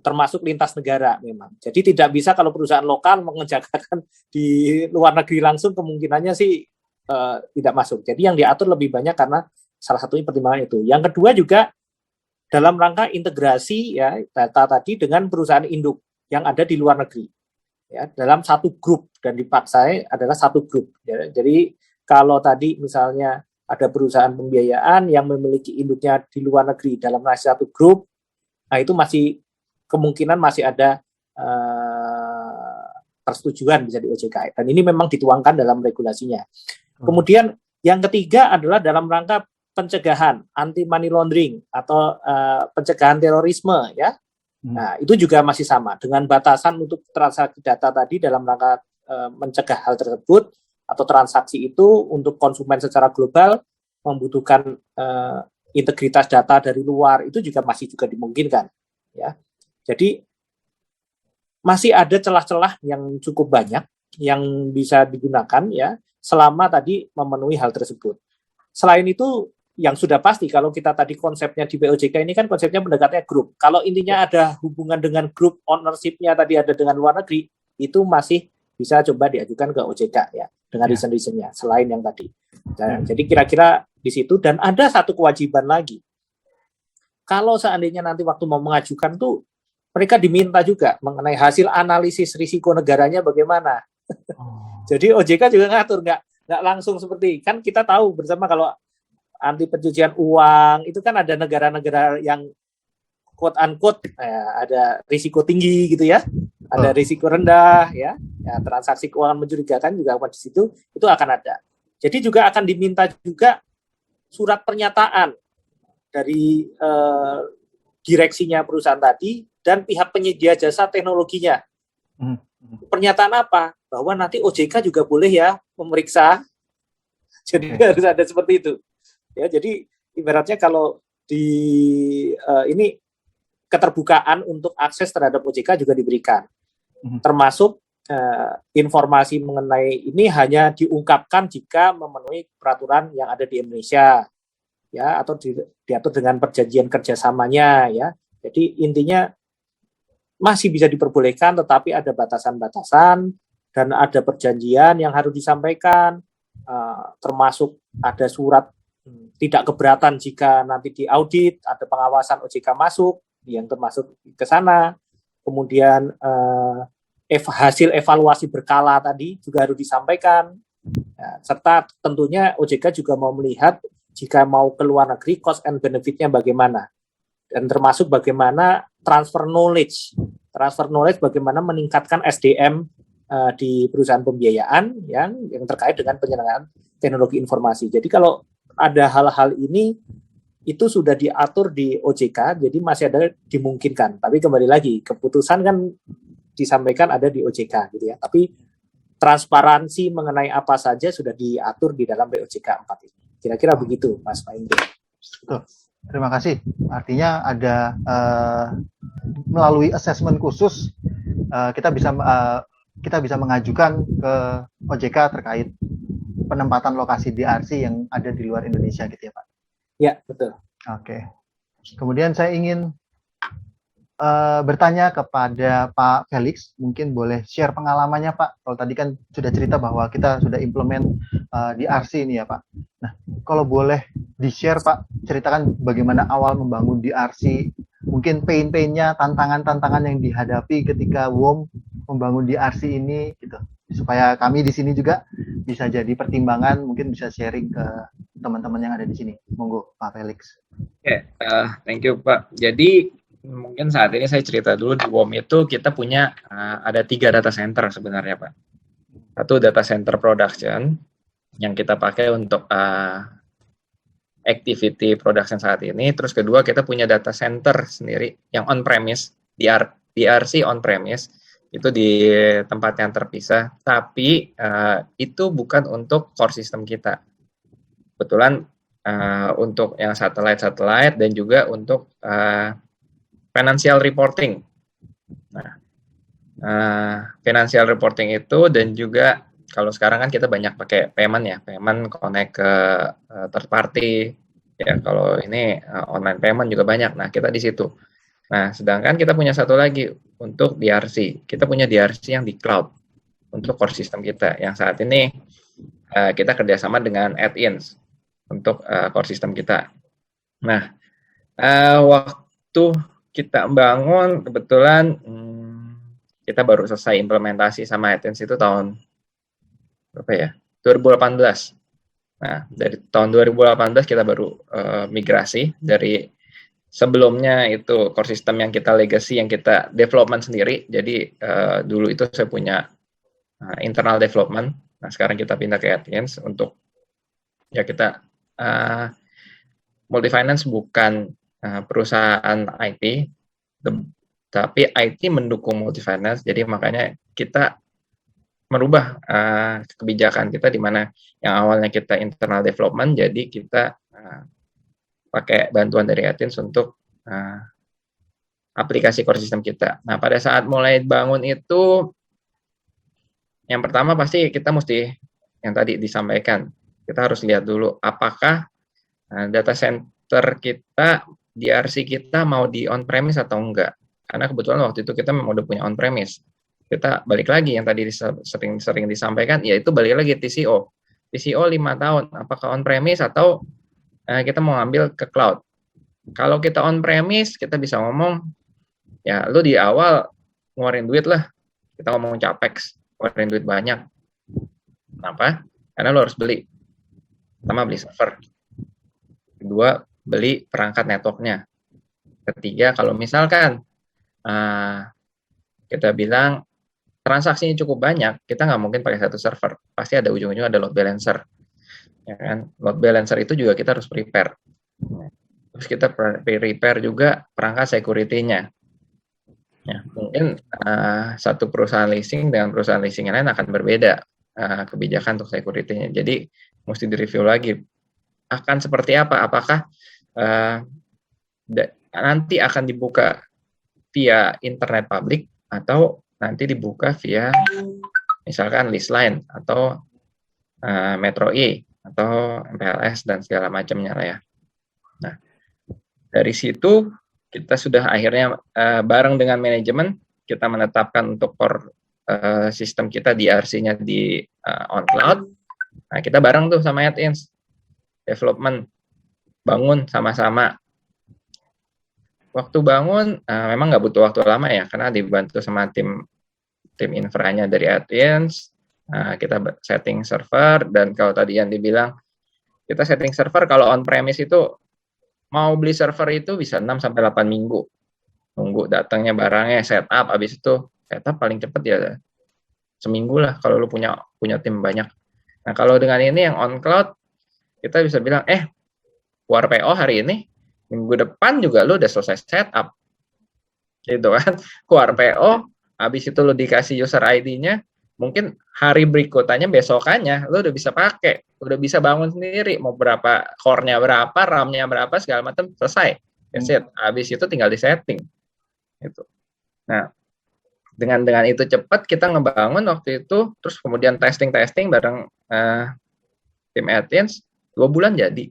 Speaker 2: termasuk lintas negara memang. Jadi tidak bisa kalau perusahaan lokal mengerjakan di luar negeri langsung, kemungkinannya sih tidak masuk. Jadi yang diatur lebih banyak karena salah satunya pertimbangan itu. Yang kedua juga dalam rangka integrasi ya data tadi dengan perusahaan induk yang ada di luar negeri. Ya, dalam satu grup, dan dipaksa adalah satu grup. Ya. Jadi kalau tadi misalnya ada perusahaan pembiayaan yang memiliki induknya di luar negeri dalam satu grup, nah itu masih kemungkinan masih ada persetujuan bisa di OJK. Dan ini memang dituangkan dalam regulasinya. Kemudian yang ketiga adalah dalam rangka pencegahan anti money laundering atau pencegahan terorisme ya. Nah, itu juga masih sama dengan batasan untuk transaksi data tadi dalam rangka mencegah hal tersebut atau transaksi itu untuk konsumen secara global membutuhkan integritas data dari luar, itu juga masih dimungkinkan ya. Jadi masih ada celah-celah yang cukup banyak yang bisa digunakan ya selama tadi memenuhi hal tersebut. Selain itu yang sudah pasti kalau kita tadi konsepnya di POJK ini kan konsepnya pendekatannya grup. Kalau intinya ada hubungan dengan grup ownership-nya tadi ada dengan luar negeri, itu masih bisa coba diajukan ke OJK ya dengan reason-reasonnya selain yang tadi. Dan, jadi kira-kira di situ, dan ada satu kewajiban lagi. Kalau seandainya nanti waktu mau mengajukan tuh mereka diminta juga mengenai hasil analisis risiko negaranya bagaimana. Jadi OJK juga ngatur, nggak langsung seperti kan kita tahu bersama kalau anti pencucian uang itu kan ada negara-negara yang quote unquote ada risiko tinggi gitu ya, ada risiko rendah ya, transaksi keuangan mencurigakan juga di situ itu akan ada. Jadi juga akan diminta juga surat pernyataan dari direksinya perusahaan tadi dan pihak penyedia jasa teknologinya. Pernyataan apa? Bahwa nanti OJK juga boleh ya memeriksa. Jadi harus ada seperti itu. Ya, jadi ibaratnya kalau di ini keterbukaan untuk akses terhadap OJK juga diberikan. Termasuk informasi mengenai ini hanya diungkapkan jika memenuhi peraturan yang ada di Indonesia. Ya, atau diatur dengan perjanjian kerjasamanya ya. Jadi intinya masih bisa diperbolehkan, tetapi ada batasan-batasan dan ada perjanjian yang harus disampaikan, termasuk ada surat tidak keberatan jika nanti diaudit, ada pengawasan OJK masuk yang termasuk ke sana, kemudian hasil evaluasi berkala tadi juga harus disampaikan, serta tentunya OJK juga mau melihat jika mau ke luar negeri cost and benefit-nya bagaimana. Dan termasuk bagaimana transfer knowledge bagaimana meningkatkan SDM di perusahaan pembiayaan yang terkait dengan penyelenggaraan teknologi informasi. Jadi kalau ada hal-hal ini itu sudah diatur di OJK, jadi masih ada dimungkinkan. Tapi kembali lagi keputusan kan disampaikan ada di OJK gitu ya. Tapi transparansi mengenai apa saja sudah diatur di dalam POJK 4 ini. Kira-kira begitu, Mas Pak Indro.
Speaker 1: Terima kasih. Artinya ada melalui assessment khusus kita bisa mengajukan ke OJK terkait penempatan lokasi DRC yang ada di luar Indonesia gitu ya Pak?
Speaker 2: Ya, betul.
Speaker 1: Oke. Kemudian saya ingin bertanya kepada Pak Felix, mungkin boleh share pengalamannya Pak. Kalau tadi kan sudah cerita bahwa kita sudah implement DRC ini ya Pak. Nah, kalau boleh di-share Pak, ceritakan bagaimana awal membangun DRC, mungkin pain-painnya, tantangan-tantangan yang dihadapi ketika WOM membangun DRC ini, gitu. Supaya kami di sini juga bisa jadi pertimbangan, mungkin bisa sharing ke teman-teman yang ada di sini. Monggo Pak Felix.
Speaker 3: Oke, thank you Pak. Jadi mungkin saat ini saya cerita dulu di WOM itu kita punya ada 3 data center sebenarnya Pak. Satu, data center production yang kita pakai untuk activity production saat ini. Terus kedua, kita punya data center sendiri yang on-premise, DRC on-premise, itu di tempat yang terpisah. Tapi itu bukan untuk core system kita. Kebetulan untuk yang satellite dan juga untuk financial reporting. Nah, financial reporting itu dan juga kalau sekarang kan kita banyak pakai payment connect ke third party, ya kalau ini online payment juga banyak. Nah, kita di situ. Nah, sedangkan kita punya satu lagi untuk DRC. Kita punya DRC yang di cloud untuk core system kita. Yang saat ini kita kerjasama dengan Add-ins untuk core system kita. Nah, waktu kita bangun kebetulan kita baru selesai implementasi sama Add-ins itu tahun berapa ya? 2018. Nah, dari tahun 2018 kita baru migrasi dari sebelumnya itu core system yang kita legacy, yang kita development sendiri. Jadi dulu itu saya punya internal development. Nah, sekarang kita pindah ke Add-ins untuk ya kita Multifinance bukan perusahaan IT, tapi IT mendukung Multifinance. Jadi makanya kita merubah kebijakan kita di mana yang awalnya kita internal development, jadi kita pakai bantuan dari Add-ins untuk aplikasi core system kita. Nah, pada saat mulai bangun itu, yang pertama pasti kita mesti, yang tadi disampaikan, kita harus lihat dulu apakah data center kita, DRC kita mau di on-premise atau enggak. Karena kebetulan waktu itu kita memang udah punya on-premise. Kita balik lagi yang tadi sering disampaikan, yaitu balik lagi TCO. TCO 5 tahun, apakah on-premise atau kita mau ambil ke cloud. Kalau kita on-premise, kita bisa ngomong, ya lu di awal ngeluarin duit lah. Kita ngomong capex, ngeluarin duit banyak. Kenapa? Karena lu harus beli. Pertama, beli server. Kedua, beli perangkat networknya. Ketiga, kalau misalkan kita bilang transaksinya cukup banyak, kita nggak mungkin pakai satu server. Pasti ada ujung-ujungnya ada load balancer. Ya kan? Load balancer itu juga kita harus prepare. Terus kita prepare juga perangkat security-nya. Ya, mungkin satu perusahaan leasing dengan perusahaan leasing yang lain akan berbeda kebijakan untuk security-nya. Jadi mesti direview lagi. Akan seperti apa? Apakah nanti akan dibuka via internet publik atau nanti dibuka via misalkan lease line atau Metro E atau MPLS dan segala macamnya lah ya. Nah, dari situ kita sudah akhirnya bareng dengan manajemen kita menetapkan untuk core sistem kita DRC-nya di on cloud. Nah, kita bareng tuh sama Add-ins development bangun sama-sama. Waktu bangun memang nggak butuh waktu lama ya, karena dibantu sama tim infranya dari Add-ins. Kita setting server, dan kalau tadi yang dibilang kita setting server, kalau on-premise itu mau beli server itu bisa 6-8 minggu. Nunggu datangnya barangnya, setup, habis itu setup paling cepat ya seminggu lah kalau lu punya tim banyak. Nah, kalau dengan ini yang on cloud, kita bisa bilang, keluar PO hari ini, minggu depan juga lu udah selesai setup. Gitu kan. Keluar PO, habis itu lu dikasih user ID-nya, mungkin hari berikutnya, besokannya, lu udah bisa pakai, udah bisa bangun sendiri, mau berapa core-nya berapa, RAM-nya berapa, segala macam, selesai. That's it. Habis itu tinggal di-setting. Gitu. Nah, dengan itu cepat kita ngebangun waktu itu, terus kemudian testing bareng tim Add-ins, 2 bulan jadi.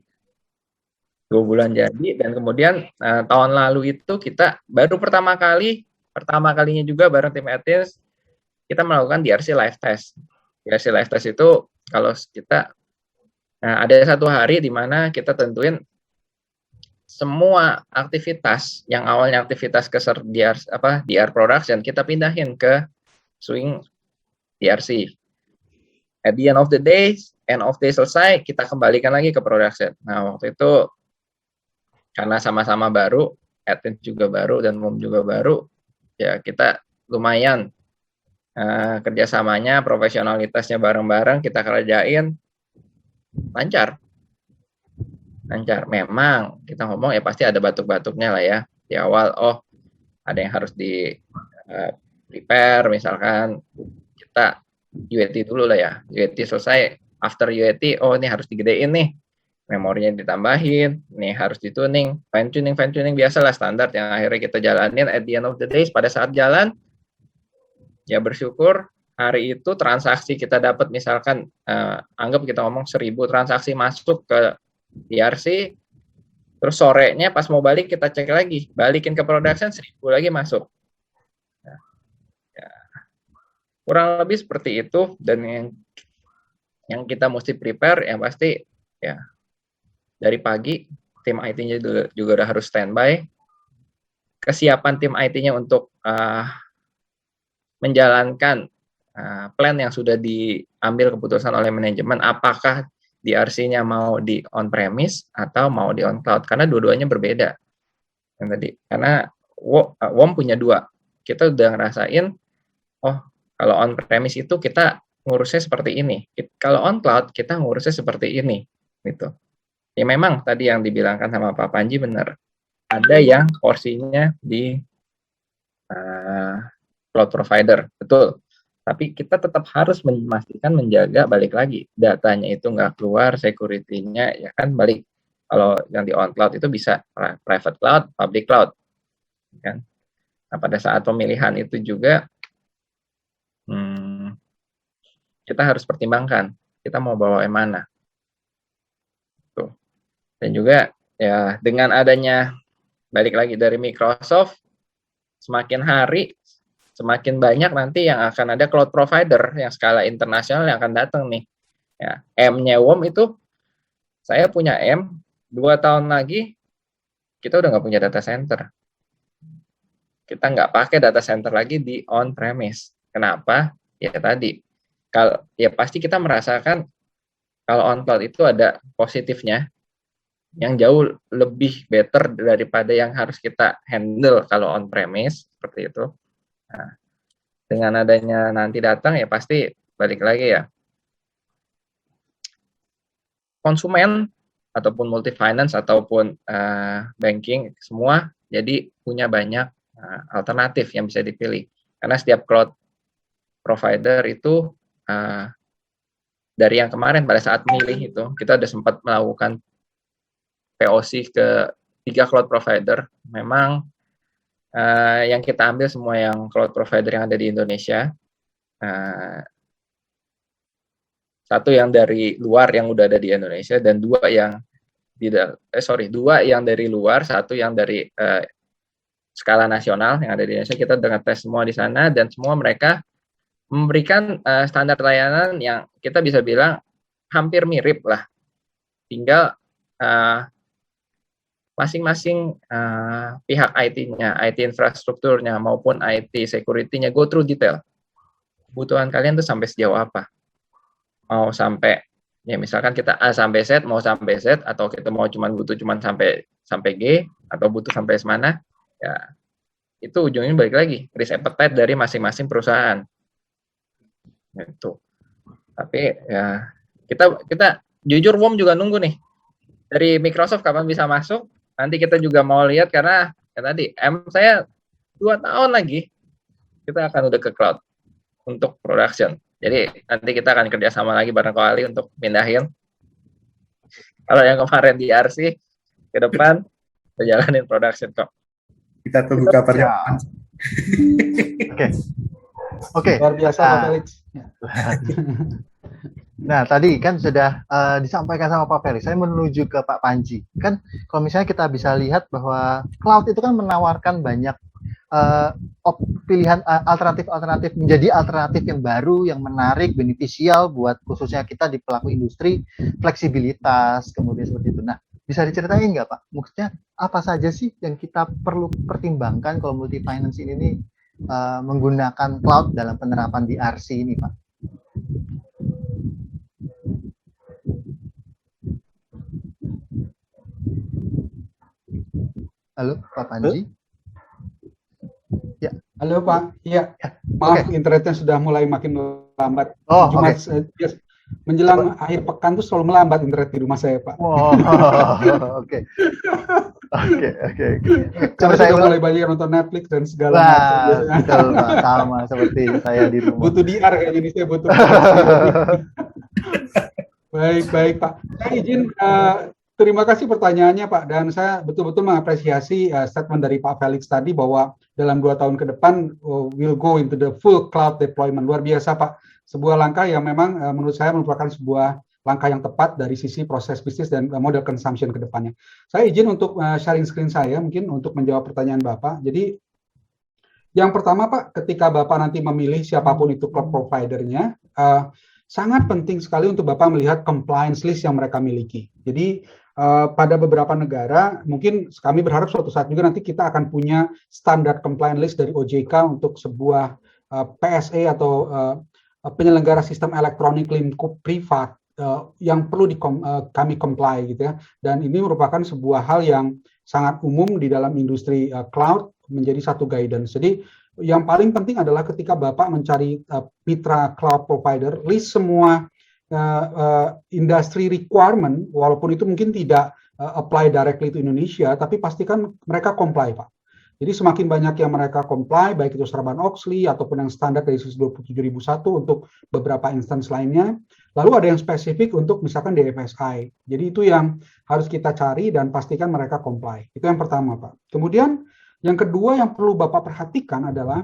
Speaker 3: 2 bulan jadi, dan kemudian tahun lalu itu kita baru pertama kalinya juga bareng tim Add-ins, kita melakukan DRC live test. DRC live test itu kalau kita ada satu hari di mana kita tentuin semua aktivitas yang awalnya aktivitas ke DR production, kita pindahin ke swing DRC. At the end of the day selesai, kita kembalikan lagi ke production. Nah, waktu itu karena sama-sama baru, Add-ins juga baru dan MOM juga baru, ya kita lumayan kerjasamanya, profesionalitasnya bareng-bareng kita kerjain, lancar. Memang kita ngomong ya pasti ada batuk-batuknya lah ya di awal. Oh, ada yang harus di prepare, misalkan kita UAT dulu lah ya. UAT selesai, after UAT, oh ini harus digedein nih, memorinya ditambahin, nih harus dituning, fine tuning biasalah standar yang akhirnya kita jalanin. At the end of the day, pada saat jalan, ya bersyukur hari itu transaksi kita dapat misalkan anggap kita ngomong 1.000 transaksi masuk ke DRC, terus sorenya pas mau balik kita cek lagi, balikin ke production 1.000 lagi masuk. Ya, kurang lebih seperti itu. Dan yang kita mesti prepare yang pasti ya dari pagi tim IT-nya juga udah harus standby. Kesiapan tim IT-nya untuk menjalankan plan yang sudah diambil keputusan oleh manajemen, apakah DRC-nya mau di on-premise atau mau di on-cloud, karena dua-duanya berbeda. Yang tadi, karena WOM punya dua. Kita udah ngerasain, oh kalau on-premise itu kita ngurusnya seperti ini. Kalau on-cloud kita ngurusnya seperti ini. Gitu. Ya memang tadi yang dibilangkan sama Pak Panji benar. Ada yang porsinya di cloud provider, betul. Tapi kita tetap harus memastikan menjaga, balik lagi, datanya itu nggak keluar, security-nya ya kan balik. Kalau yang di on-cloud itu bisa private cloud, public cloud. Kan? Nah, pada saat pemilihan itu juga, kita harus pertimbangkan, kita mau bawa yang mana. Tuh. Dan juga ya dengan adanya, balik lagi dari Microsoft, semakin hari, semakin banyak nanti yang akan ada cloud provider yang skala internasional yang akan datang nih. Ya, M-nya WOM itu, saya punya M, 2 tahun lagi, kita udah nggak punya data center. Kita nggak pakai data center lagi di on-premise. Kenapa? Ya tadi, ya pasti kita merasakan kalau on-cloud itu ada positifnya, yang jauh lebih better daripada yang harus kita handle kalau on-premise, seperti itu. Nah, dengan adanya nanti datang ya pasti balik lagi ya, konsumen ataupun multi finance ataupun banking semua jadi punya banyak alternatif yang bisa dipilih, karena setiap cloud provider itu dari yang kemarin pada saat milih itu kita udah sempat melakukan POC ke 3 cloud provider. Memang yang kita ambil semua yang cloud provider yang ada di Indonesia. Satu yang dari luar yang udah ada di Indonesia, dan dua yang dari luar, satu yang dari skala nasional yang ada di Indonesia. Kita udah ngetes semua di sana, dan semua mereka memberikan standar layanan yang kita bisa bilang hampir mirip lah. Tinggal masing-masing pihak IT-nya, IT infrastrukturnya maupun IT security-nya go through detail. Kebutuhan kalian tuh sampai sejauh apa? Mau sampai, ya misalkan kita A sampai Z, mau sampai Z, atau kita mau butuh sampai G, atau butuh sampai semana, ya itu ujungnya balik lagi, risk appetite dari masing-masing perusahaan. Gitu. Tapi ya kita jujur WOM juga nunggu nih, dari Microsoft kapan bisa masuk. Nanti kita juga mau lihat, karena ya tadi saya 2 tahun lagi kita akan udah ke cloud untuk production. Jadi nanti kita akan kerjasama lagi bareng Koali untuk pindahin. Kalau yang kemarin di RC, ke depan kita jalanin production kok.
Speaker 4: Kita tunggu kabarnya.
Speaker 1: Oke.
Speaker 5: Luar biasa Pak Felix.
Speaker 1: Nah, tadi kan sudah disampaikan sama Pak Felix. Saya menuju ke Pak Panji. Kan kalau misalnya kita bisa lihat bahwa cloud itu kan menawarkan banyak pilihan alternatif menjadi alternatif yang baru, yang menarik, beneficial buat khususnya kita di pelaku industri, fleksibilitas, kemudian seperti itu. Nah, bisa diceritain nggak Pak? Maksudnya apa saja sih yang kita perlu pertimbangkan kalau multi finance ini menggunakan cloud dalam penerapan di RC ini Pak? Halo Pak Panji.
Speaker 5: Ya. Halo Pak. Iya. Maaf, internetnya sudah mulai makin lambat.
Speaker 1: Oh,
Speaker 5: Jumat
Speaker 1: oke.
Speaker 5: menjelang akhir pekan tuh selalu melambat internet di rumah saya, Pak.
Speaker 1: Oh, oke. Oke. Coba
Speaker 5: Karena
Speaker 1: saya
Speaker 5: sudah
Speaker 1: ulang.
Speaker 5: mulai banyak nonton Netflix dan segala
Speaker 1: Wah,
Speaker 5: macam.
Speaker 1: betul, Pak. Sama seperti saya di rumah.
Speaker 5: Butuh DR kayaknya ini, saya butuh privasi. Baik, Pak. Saya izin, terima kasih pertanyaannya, Pak. Dan saya betul-betul mengapresiasi statement dari Pak Felix tadi bahwa dalam 2 tahun ke depan we'll go into the full cloud deployment. Luar biasa, Pak. Sebuah langkah yang memang menurut saya merupakan sebuah langkah yang tepat dari sisi proses bisnis dan model consumption ke depannya. Saya izin untuk sharing screen saya mungkin untuk menjawab pertanyaan Bapak. Jadi yang pertama, Pak, ketika Bapak nanti memilih siapapun itu cloud provider-nya, sangat penting sekali untuk Bapak melihat compliance list yang mereka miliki. Jadi pada beberapa negara, mungkin kami berharap suatu saat juga nanti kita akan punya standar compliance list dari OJK untuk sebuah PSE atau penyelenggara sistem elektronik lingkup privat yang perlu kami comply gitu ya. Dan ini merupakan sebuah hal yang sangat umum di dalam industri cloud menjadi satu guidance. Jadi yang paling penting adalah ketika Bapak mencari mitra cloud provider, list semua industry requirement, walaupun itu mungkin tidak apply directly to Indonesia, tapi pastikan mereka comply, Pak. Jadi semakin banyak yang mereka comply, baik itu Sarbanes-Oxley ataupun yang standar dari 27001 untuk beberapa instance lainnya. Lalu ada yang spesifik untuk misalkan DFSI. Jadi itu yang harus kita cari dan pastikan mereka comply. Itu yang pertama, Pak. Kemudian yang kedua yang perlu Bapak perhatikan adalah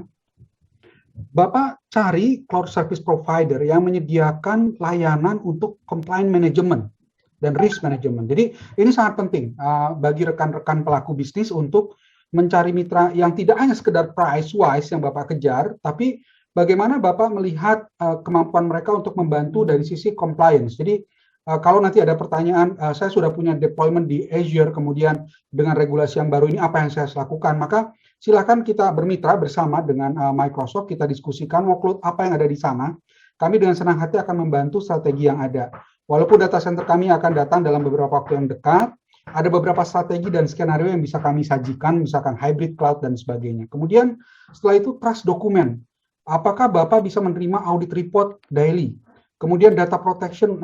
Speaker 5: Bapak cari cloud service provider yang menyediakan layanan untuk compliance management dan risk management. Jadi ini sangat penting bagi rekan-rekan pelaku bisnis untuk mencari mitra yang tidak hanya sekedar price wise yang Bapak kejar, tapi bagaimana Bapak melihat kemampuan mereka untuk membantu dari sisi compliance. Jadi kalau nanti ada pertanyaan, saya sudah punya deployment di Azure, kemudian dengan regulasi yang baru ini apa yang saya harus lakukan, maka silakan kita bermitra bersama dengan Microsoft, kita diskusikan workload apa yang ada di sana. Kami dengan senang hati akan membantu strategi yang ada. Walaupun data center kami akan datang dalam beberapa waktu yang dekat, ada beberapa strategi dan skenario yang bisa kami sajikan, misalkan hybrid cloud dan sebagainya. Kemudian setelah itu trust dokumen. Apakah Bapak bisa menerima audit report daily? Kemudian data protection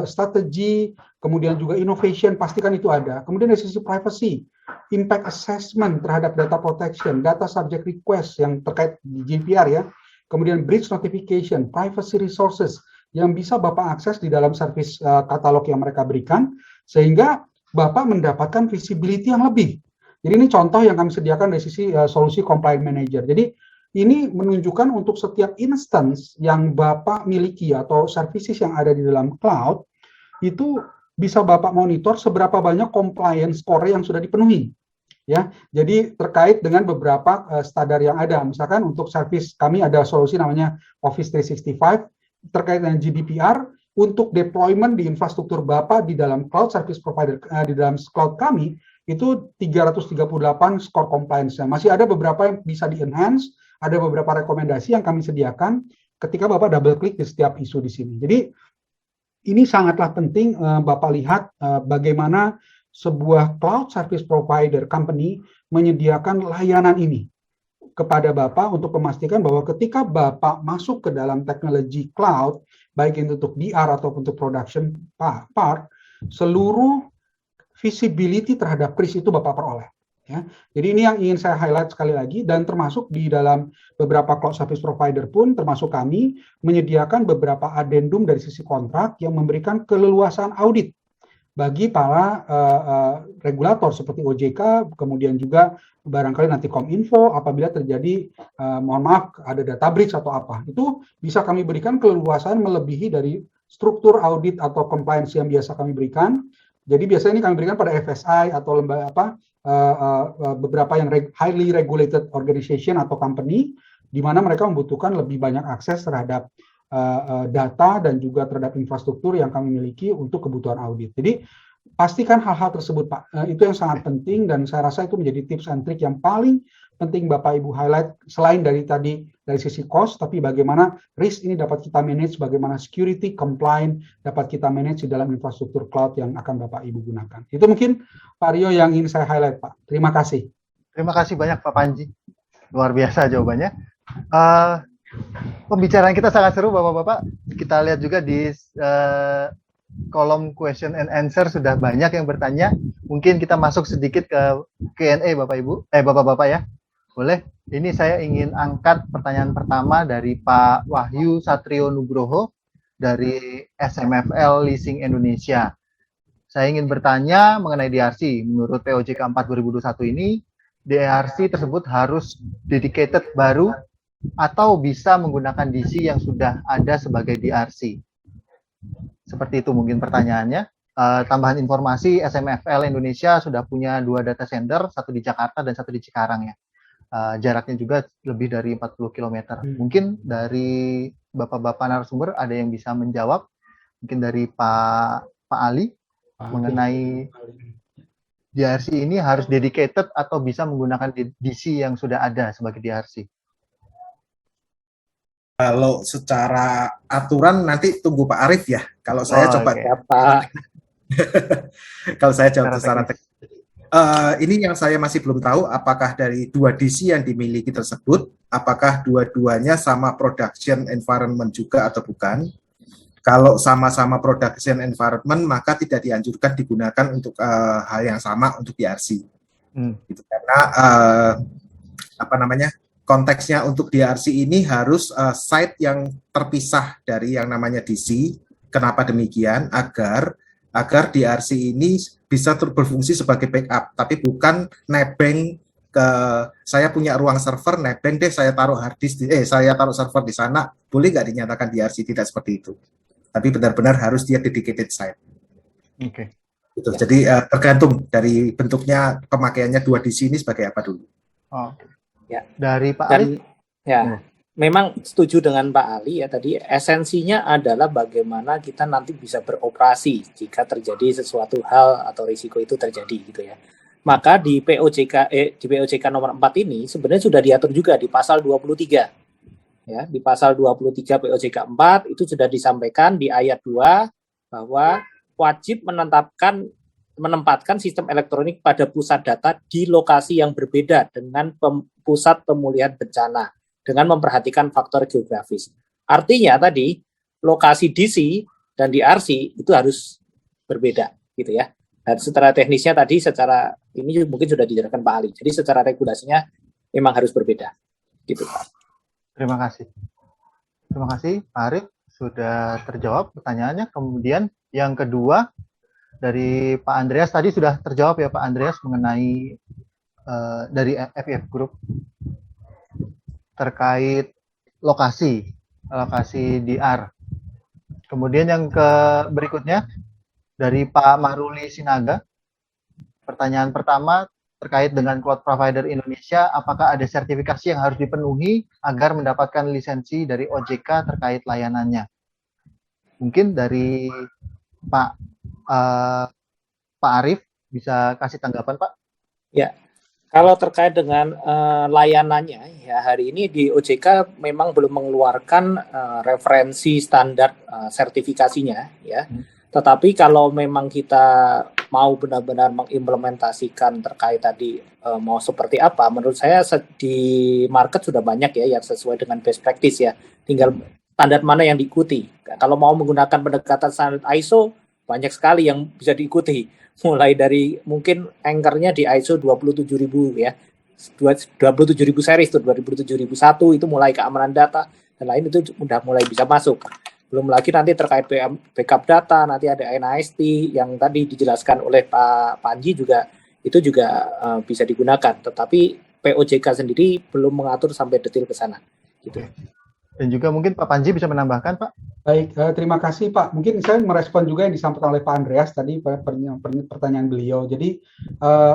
Speaker 5: strategi, kemudian juga innovation, pastikan itu ada. Kemudian dari sisi privacy, impact assessment terhadap data protection, data subject request yang terkait di GDPR ya. Kemudian breach notification, privacy resources yang bisa Bapak akses di dalam service katalog yang mereka berikan, sehingga Bapak mendapatkan visibility yang lebih. Jadi ini contoh yang kami sediakan dari sisi solusi compliance manager. Jadi ini menunjukkan untuk setiap instance yang Bapak miliki atau services yang ada di dalam cloud, itu bisa Bapak monitor seberapa banyak compliance score yang sudah dipenuhi. Ya, jadi terkait dengan beberapa standar yang ada. Misalkan untuk service kami ada solusi namanya Office 365 terkait dengan GDPR. Untuk deployment di infrastruktur Bapak di dalam cloud service provider, di dalam cloud kami, itu 338 skor compliance-nya. Masih ada beberapa yang bisa di-enhance, ada beberapa rekomendasi yang kami sediakan ketika Bapak double-klik di setiap isu di sini. Jadi, ini sangatlah penting Bapak lihat bagaimana sebuah cloud service provider company menyediakan layanan ini kepada Bapak untuk memastikan bahwa ketika Bapak masuk ke dalam teknologi cloud, baik itu untuk DR ataupun untuk production part, seluruh visibility terhadap risk itu Bapak peroleh. Ya. Jadi ini yang ingin saya highlight sekali lagi, dan termasuk di dalam beberapa cloud service provider pun, termasuk kami, menyediakan beberapa addendum dari sisi kontrak yang memberikan keleluasan audit bagi para regulator seperti OJK, kemudian juga barangkali nanti Kominfo apabila terjadi, mohon maaf, ada data breach atau apa. Itu bisa kami berikan keleluasan melebihi dari struktur audit atau compliance yang biasa kami berikan. Jadi biasanya ini kami berikan pada FSI atau lembaga beberapa yang highly regulated organization atau company, di mana mereka membutuhkan lebih banyak akses terhadap data dan juga terhadap infrastruktur yang kami miliki untuk kebutuhan audit. Jadi pastikan hal-hal tersebut, Pak. Itu yang sangat penting, dan saya rasa itu menjadi tips and trick yang paling penting Bapak Ibu highlight, selain dari tadi dari sisi cost, tapi bagaimana risk ini dapat kita manage, bagaimana security compliant dapat kita manage di dalam infrastruktur cloud yang akan Bapak Ibu gunakan. Itu mungkin Pak Rio yang ingin saya highlight, Pak. Terima kasih.
Speaker 1: Terima kasih banyak Pak Panji. Luar biasa jawabannya. pembicaraan kita sangat seru Bapak-Bapak. Kita lihat juga di kolom question and answer sudah banyak yang bertanya. Mungkin kita masuk sedikit ke Q&A Bapak-Bapak ya. Boleh? Ini saya ingin angkat pertanyaan pertama dari Pak Wahyu Satrio Nugroho dari SMFL Leasing Indonesia. Saya ingin bertanya mengenai DRC. Menurut POJK 4 2021 ini, DRC tersebut harus dedicated baru atau bisa menggunakan DC yang sudah ada sebagai DRC. Seperti itu mungkin pertanyaannya. Tambahan informasi, SMFL Indonesia sudah punya 2 data center, satu di Jakarta dan satu di Cikarang ya. Jaraknya juga lebih dari 40 km. Mungkin dari Bapak-Bapak narasumber ada yang bisa menjawab. Mungkin dari Pak Ali mengenai DRC ini harus dedicated atau bisa menggunakan DC yang sudah ada sebagai DRC.
Speaker 4: Kalau secara aturan nanti tunggu Pak Arief ya. Kalau saya coba kalau saya jawab secara teknis. Ini yang saya masih belum tahu apakah dari 2 DC yang dimiliki tersebut, apakah dua-duanya sama production environment juga atau bukan. Kalau sama-sama production environment, maka tidak dianjurkan digunakan untuk hal yang sama untuk DRC. Gitu. Karena konteksnya untuk DRC ini harus site yang terpisah dari yang namanya DC. Kenapa demikian? Agar DRC ini bisa berfungsi sebagai backup, tapi bukan nebeng ke saya punya ruang server, nebeng deh saya taruh hard disk, saya taruh server di sana, boleh nggak dinyatakan DRC? Tidak seperti itu. Tapi benar-benar harus dia dedicated site.
Speaker 1: Oke.
Speaker 4: Gitu. Jadi tergantung dari bentuknya pemakaiannya 2 DC ini sebagai apa dulu.
Speaker 2: Ya.
Speaker 1: Dari Pak Ali.
Speaker 2: Ya, memang setuju dengan Pak Ali ya tadi. Esensinya adalah bagaimana kita nanti bisa beroperasi jika terjadi sesuatu hal atau risiko itu terjadi gitu ya. Maka di POJK nomor 4 ini sebenarnya sudah diatur juga di pasal 23. Ya, di pasal 23 POJK 4 itu sudah disampaikan di ayat 2 bahwa wajib menempatkan sistem elektronik pada pusat data di lokasi yang berbeda dengan pusat pemulihan bencana dengan memperhatikan faktor geografis. Artinya tadi lokasi DC dan DRC itu harus berbeda gitu ya. Dan secara teknisnya tadi secara ini mungkin sudah dijelaskan Pak Ali. Jadi secara regulasinya memang harus berbeda. Gitu Pak.
Speaker 1: Terima kasih. Terima kasih Pak Arief sudah terjawab pertanyaannya. Kemudian yang kedua dari Pak Andreas tadi sudah terjawab ya Pak Andreas mengenai dari FIF Group terkait lokasi DR. Kemudian yang berikutnya dari Pak Maruli Sinaga. Pertanyaan pertama terkait dengan cloud provider Indonesia, apakah ada sertifikasi yang harus dipenuhi agar mendapatkan lisensi dari OJK terkait layanannya? Mungkin dari Pak Arief bisa kasih tanggapan Pak?
Speaker 2: Ya. Kalau terkait dengan layanannya, ya hari ini di OJK memang belum mengeluarkan referensi standar sertifikasinya, ya. Tetapi kalau memang kita mau benar-benar mengimplementasikan terkait tadi mau seperti apa, menurut saya di market sudah banyak ya yang sesuai dengan best practice ya. Tinggal standar mana yang diikuti. Kalau mau menggunakan pendekatan standar ISO, banyak sekali yang bisa diikuti. Mulai dari mungkin anchor-nya di ISO 27000 ya. 27000 series itu 27001 itu mulai keamanan data dan lain itu udah mulai bisa masuk. Belum lagi nanti terkait backup data, nanti ada NIST yang tadi dijelaskan oleh Pak Panji juga itu juga bisa digunakan. Tetapi POJK sendiri belum mengatur sampai detail ke sana gitu.
Speaker 1: Dan juga mungkin Pak Panji bisa menambahkan, Pak.
Speaker 5: Baik, terima kasih Pak. Mungkin saya merespon juga yang disampaikan oleh Pak Andreas tadi pertanyaan beliau. Jadi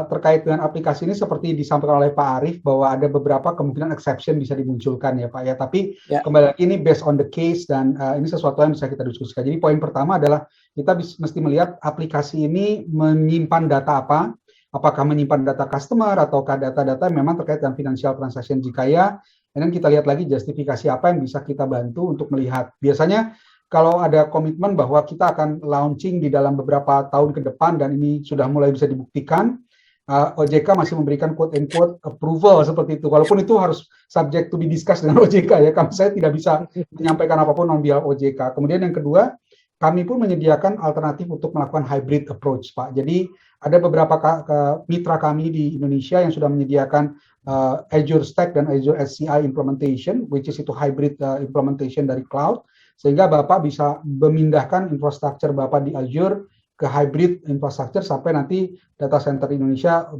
Speaker 5: terkait dengan aplikasi ini seperti disampaikan oleh Pak Arief bahwa ada beberapa kemungkinan exception bisa dimunculkan ya Pak ya. Tapi kembali lagi ini based on the case dan ini sesuatu yang bisa kita diskusikan. Jadi poin pertama adalah kita mesti melihat aplikasi ini menyimpan data apa. Apakah menyimpan data customer ataukah data-data yang memang terkait dengan financial transaction. Jika ya, dan kita lihat lagi justifikasi apa yang bisa kita bantu untuk melihat. Biasanya kalau ada komitmen bahwa kita akan launching di dalam beberapa tahun ke depan dan ini sudah mulai bisa dibuktikan, OJK masih memberikan quote-unquote approval seperti itu. Walaupun itu harus subject to be discussed dengan OJK ya, karena saya tidak bisa menyampaikan apapun on behalf OJK. Kemudian yang kedua, kami pun menyediakan alternatif untuk melakukan hybrid approach, Pak. Jadi ada beberapa mitra kami di Indonesia yang sudah menyediakan Azure Stack dan Azure SCI implementation, which is itu hybrid implementation dari cloud, sehingga Bapak bisa memindahkan infrastruktur Bapak di Azure ke hybrid infrastructure sampai nanti data center Indonesia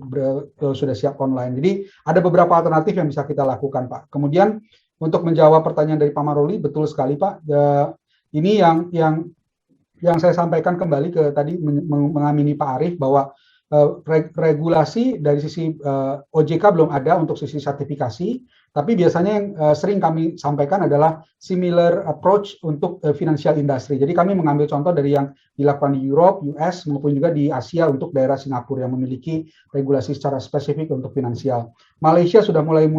Speaker 5: sudah siap online. Jadi ada beberapa alternatif yang bisa kita lakukan, Pak. Kemudian untuk menjawab pertanyaan dari Pak Maruli, betul sekali, Pak. Ini yang saya sampaikan kembali ke tadi mengamini Pak Arief bahwa regulasi dari sisi OJK belum ada untuk sisi sertifikasi, tapi biasanya yang sering kami sampaikan adalah similar approach untuk financial industry. Jadi kami mengambil contoh dari yang dilakukan di Europe, US, maupun juga di Asia untuk daerah Singapura yang memiliki regulasi secara spesifik untuk finansial. Malaysia sudah mulai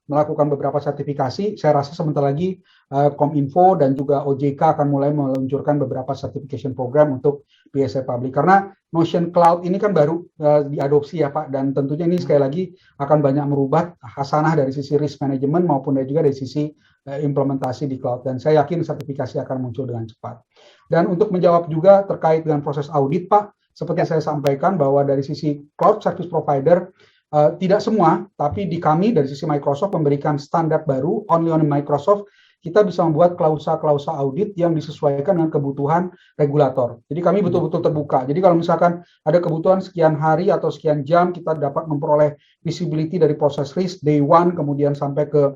Speaker 5: melakukan beberapa sertifikasi. Saya rasa sebentar lagi Kominfo dan juga OJK akan mulai meluncurkan beberapa certification program untuk PSA Public. Karena Notion Cloud ini kan baru diadopsi ya Pak, dan tentunya ini sekali lagi akan banyak merubah hasanah dari sisi risk management maupun juga dari sisi implementasi di cloud. Dan saya yakin sertifikasi akan muncul dengan cepat. Dan untuk menjawab juga terkait dengan proses audit Pak, seperti saya sampaikan bahwa dari sisi cloud service provider, tidak semua, tapi di kami dari sisi Microsoft memberikan standar baru, only on Microsoft, kita bisa membuat klausa-klausa audit yang disesuaikan dengan kebutuhan regulator. Jadi kami betul-betul terbuka. Jadi kalau misalkan ada kebutuhan sekian hari atau sekian jam, kita dapat memperoleh visibility dari proses risk, day one, kemudian sampai ke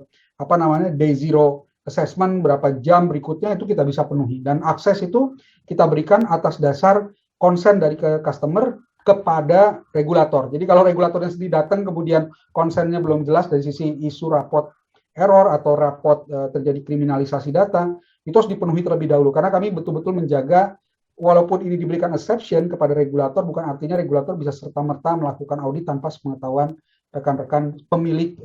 Speaker 5: day zero assessment, berapa jam berikutnya itu kita bisa penuhi. Dan akses itu kita berikan atas dasar konsen dari customer kepada regulator. Jadi kalau regulatornya sendiri datang kemudian konsennya belum jelas dari sisi isu rapot error atau rapot terjadi kriminalisasi data, itu harus dipenuhi terlebih dahulu. Karena kami betul-betul menjaga, walaupun ini diberikan exception kepada regulator, bukan artinya regulator bisa serta-merta melakukan audit tanpa sepengetahuan rekan-rekan pemilik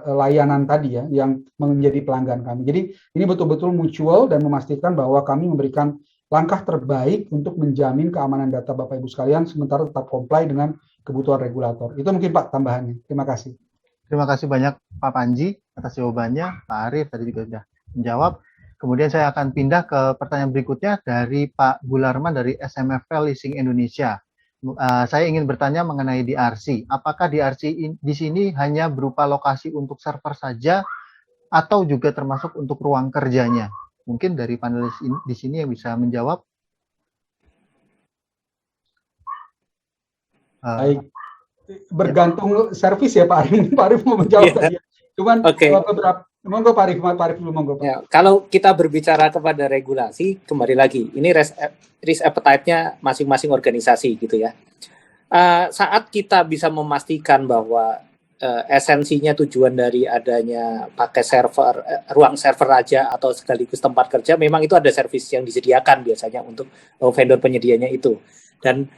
Speaker 5: layanan tadi ya, yang menjadi pelanggan kami. Jadi ini betul-betul mutual dan memastikan bahwa kami memberikan langkah terbaik untuk menjamin keamanan data Bapak Ibu sekalian, sementara tetap comply dengan kebutuhan regulator. Itu mungkin Pak tambahannya. Terima kasih.
Speaker 1: Terima kasih banyak Pak Panji atas jawabannya. Pak Arief tadi juga sudah menjawab. Kemudian saya akan pindah ke pertanyaan berikutnya dari Pak Gularman dari SMFL Leasing Indonesia. Saya ingin bertanya mengenai DRC. Apakah DRC di sini hanya berupa lokasi untuk server saja atau juga termasuk untuk ruang kerjanya? Mungkin dari panelis di sini yang bisa menjawab.
Speaker 5: Baik. Bergantung servis ya Pak Arief. Pak Arief mau menjawab tadi. Cuman beberapa, monggo Pak Arief dulu monggo Pak.
Speaker 2: Ya, kalau kita berbicara kepada regulasi, kembali lagi, ini risk appetite-nya masing-masing organisasi gitu ya. Saat kita bisa memastikan bahwa esensinya tujuan dari adanya pakai server, ruang server aja atau sekaligus tempat kerja, memang itu ada servis yang disediakan biasanya untuk vendor penyedianya itu. Dan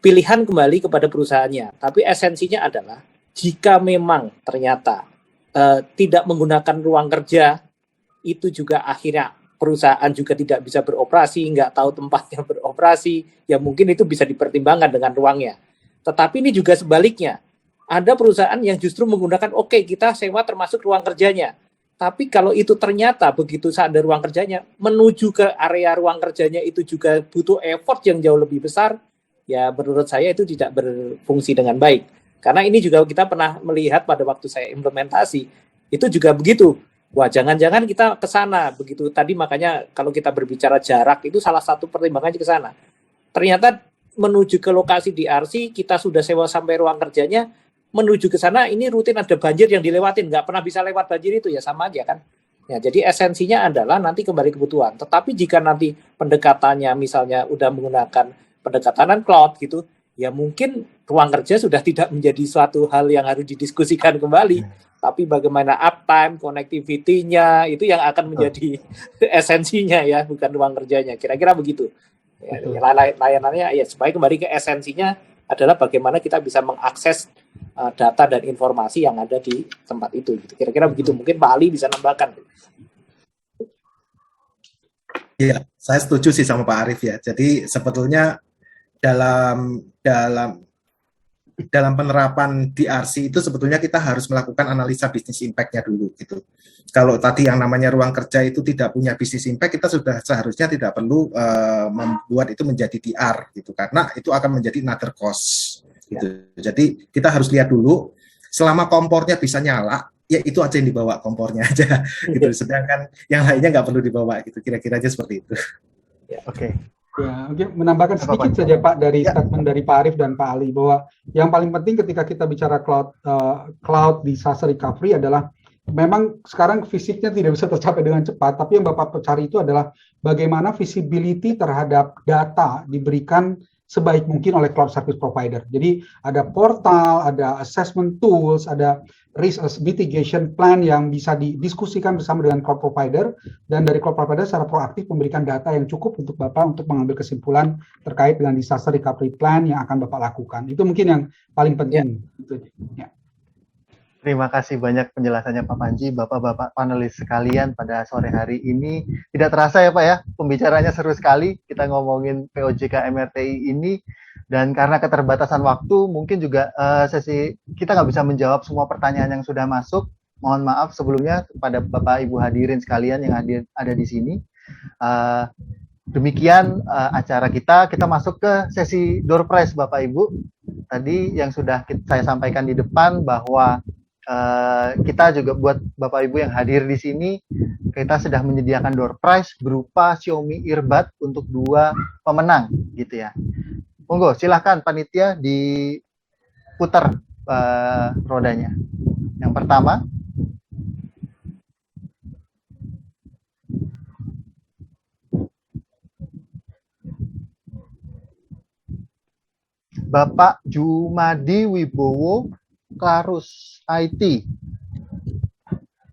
Speaker 2: pilihan kembali kepada perusahaannya. Tapi esensinya adalah jika memang ternyata tidak menggunakan ruang kerja, itu juga akhirnya perusahaan juga tidak bisa beroperasi, nggak tahu tempatnya beroperasi, ya mungkin itu bisa dipertimbangkan dengan ruangnya. Tetapi ini juga sebaliknya. Ada perusahaan yang justru menggunakan, kita sewa termasuk ruang kerjanya. Tapi kalau itu ternyata begitu saat ada ruang kerjanya, menuju ke area ruang kerjanya itu juga butuh effort yang jauh lebih besar, ya menurut saya itu tidak berfungsi dengan baik. Karena ini juga kita pernah melihat pada waktu saya implementasi, itu juga begitu. Wah, jangan-jangan kita ke sana begitu. Tadi makanya kalau kita berbicara jarak, itu salah satu pertimbangannya ke sana. Ternyata menuju ke lokasi DRC, kita sudah sewa sampai ruang kerjanya, menuju ke sana ini rutin ada banjir yang dilewatin, nggak pernah bisa lewat banjir itu, ya sama aja kan. Ya, jadi esensinya adalah nanti kembali kebutuhan. Tetapi jika nanti pendekatannya misalnya udah menggunakan pendekatan cloud gitu, ya mungkin ruang kerja sudah tidak menjadi suatu hal yang harus didiskusikan kembali, tapi bagaimana uptime, connectivity-nya itu yang akan menjadi esensinya ya, bukan ruang kerjanya. Kira-kira begitu. Ya, layanannya ya supaya kembali ke esensinya adalah bagaimana kita bisa mengakses data dan informasi yang ada di tempat itu. Gitu. Kira-kira begitu. Mungkin Pak Ali bisa nambahkan.
Speaker 4: Iya, saya setuju sih sama Pak Arief ya. Jadi sebetulnya dalam dalam penerapan DRC itu sebetulnya kita harus melakukan analisa bisnis impact-nya dulu gitu. Kalau tadi yang namanya ruang kerja itu tidak punya bisnis impact, kita sudah seharusnya tidak perlu membuat itu menjadi DR gitu, karena itu akan menjadi another cost gitu. Jadi kita harus lihat dulu selama kompornya bisa nyala, ya itu aja yang dibawa, kompornya aja gitu. Sedangkan yang lainnya nggak perlu dibawa gitu. Kira-kira aja seperti itu.
Speaker 1: Oke.
Speaker 5: Ya, oke. Menambahkan
Speaker 1: Apa,
Speaker 5: sedikit
Speaker 1: Pak?
Speaker 5: saja Pak dari
Speaker 1: Ya.
Speaker 5: statement dari Pak Arief dan Pak Ali, bahwa yang paling penting ketika kita bicara cloud disaster recovery adalah memang sekarang fisiknya tidak bisa tercapai dengan cepat, tapi yang Bapak cari itu adalah bagaimana visibility terhadap data diberikan sebaik mungkin oleh cloud service provider. Jadi ada portal, ada assessment tools, ada risk mitigation plan yang bisa didiskusikan bersama dengan cloud provider, dan dari cloud provider secara proaktif memberikan data yang cukup untuk Bapak untuk mengambil kesimpulan terkait dengan disaster recovery plan yang akan Bapak lakukan. Itu mungkin yang paling penting. Ya.
Speaker 1: Terima kasih banyak penjelasannya Pak Panji, Bapak-Bapak panelis sekalian pada sore hari ini. Tidak terasa ya Pak ya, pembicaranya seru sekali. Kita ngomongin POJK MRTI ini, dan karena keterbatasan waktu, mungkin juga sesi kita nggak bisa menjawab semua pertanyaan yang sudah masuk. Mohon maaf sebelumnya kepada Bapak Ibu hadirin sekalian yang ada di sini. Demikian acara kita masuk ke sesi door prize Bapak Ibu. Tadi yang sudah saya sampaikan di depan bahwa kita juga buat Bapak Ibu yang hadir di sini, kita sudah menyediakan door prize berupa Xiaomi Earbud untuk 2 pemenang gitu ya. Monggo silahkan panitia diputar rodanya. Yang pertama, Bapak Jumadi Wibowo Clarus IT.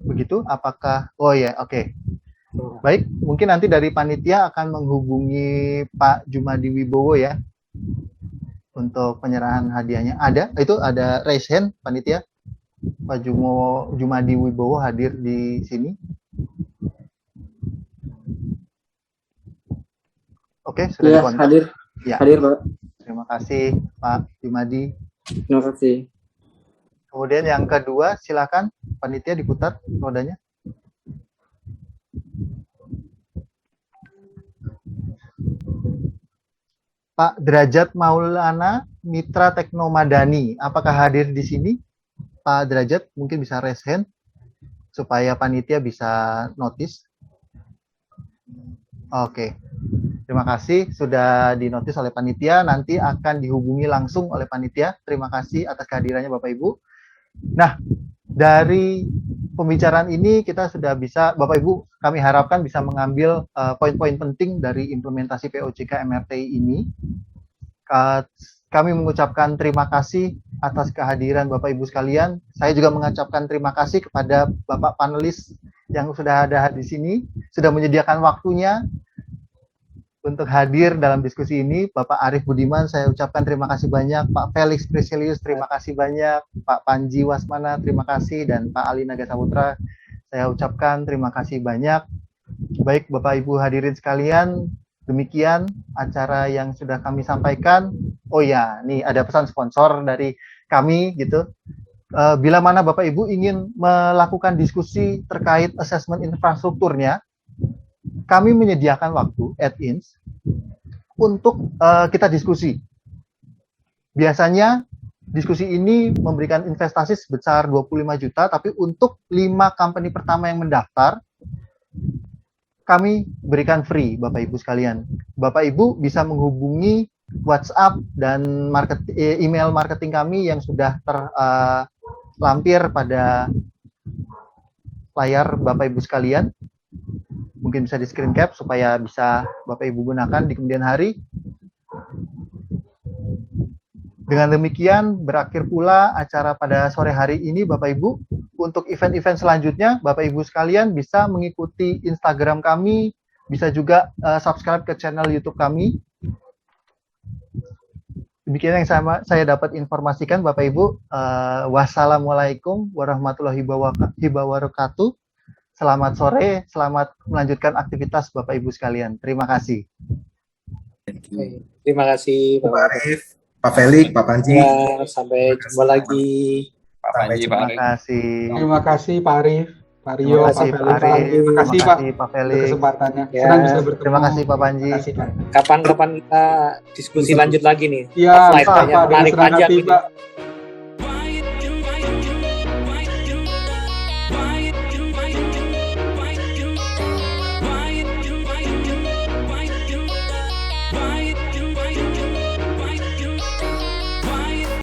Speaker 1: Begitu? Apakah? Oh ya, oke. Baik, mungkin nanti dari panitia akan menghubungi Pak Jumadi Wibowo ya untuk penyerahan hadiahnya. Ada? Itu ada raise hand panitia. Pak Jumadi Wibowo hadir di sini. Oke, sudah
Speaker 6: Ya,
Speaker 1: dikontak.
Speaker 6: hadir.
Speaker 1: Ya.
Speaker 6: Hadir, Pak.
Speaker 1: Terima kasih Pak Jumadi.
Speaker 6: Terima kasih.
Speaker 1: Kemudian yang kedua, silakan panitia diputar rodanya. Pak Derajat Maulana Mitra Teknomadani, apakah hadir di sini? Pak Derajat mungkin bisa raise hand supaya panitia bisa notice. Oke. Terima kasih sudah dinotis oleh panitia, nanti akan dihubungi langsung oleh panitia. Terima kasih atas kehadirannya Bapak Ibu. Nah, dari pembicaraan ini kita sudah bisa, Bapak Ibu, kami harapkan bisa mengambil poin-poin penting dari implementasi POJK MRTI ini. Kami mengucapkan terima kasih atas kehadiran Bapak Ibu sekalian. Saya juga mengucapkan terima kasih kepada Bapak panelis yang sudah ada di sini, sudah menyediakan waktunya untuk hadir dalam diskusi ini. Bapak Arief Budiman, saya ucapkan terima kasih banyak. Pak Felix Priscilius, terima kasih banyak. Pak Panji Wasmana, terima kasih. Dan Pak Ali Nagasaputra, saya ucapkan terima kasih banyak. Baik Bapak Ibu hadirin sekalian, demikian acara yang sudah kami sampaikan. Oh ya, nih ada pesan sponsor dari kami gitu. Bila mana Bapak Ibu ingin melakukan diskusi terkait asesmen infrastrukturnya, kami menyediakan waktu add-ins untuk kita diskusi. Biasanya diskusi ini memberikan investasi sebesar 25 juta, tapi untuk 5 company pertama yang mendaftar, kami berikan free, Bapak Ibu sekalian. Bapak Ibu bisa menghubungi WhatsApp dan email marketing kami yang sudah terlampir pada layar Bapak Ibu sekalian. Mungkin bisa di screen cap supaya bisa Bapak Ibu gunakan di kemudian hari. Dengan demikian berakhir pula acara pada sore hari ini Bapak Ibu. Untuk event-event selanjutnya Bapak Ibu sekalian bisa mengikuti Instagram kami, bisa juga subscribe ke channel YouTube kami. Demikian yang saya dapat informasikan Bapak Ibu. Wassalamualaikum warahmatullahi wabarakatuh. Selamat sore, selamat melanjutkan aktivitas Bapak Ibu sekalian. Terima kasih.
Speaker 4: Thank you.
Speaker 2: Terima kasih
Speaker 4: Pak Arief, Pak Felix, Pak Panji.
Speaker 2: Ya, sampai jumpa lagi.
Speaker 3: Pak Panji, Pak
Speaker 1: Terima
Speaker 3: Arif.
Speaker 1: kasih.
Speaker 5: Terima kasih Pak Arif, Pak Rio,
Speaker 1: Terima
Speaker 5: Pak
Speaker 1: kasih Pak
Speaker 5: Felix.
Speaker 1: Arif.
Speaker 5: Terima kasih
Speaker 1: Terima
Speaker 5: Pak
Speaker 1: kasih Pak
Speaker 5: untuk
Speaker 1: Felix.
Speaker 5: kesempatannya.
Speaker 2: Ya.
Speaker 5: Senang bisa bertemu.
Speaker 1: Terima kasih Pak Panji.
Speaker 5: Terima kasih Pak.
Speaker 2: Kapan-kapan kita diskusi lanjut lagi nih.
Speaker 5: Ya,
Speaker 2: Offline,
Speaker 5: Pak,
Speaker 2: kayaknya
Speaker 5: dengan
Speaker 2: menarik
Speaker 5: senang
Speaker 2: panjang
Speaker 5: hati
Speaker 2: ini.
Speaker 5: Pak.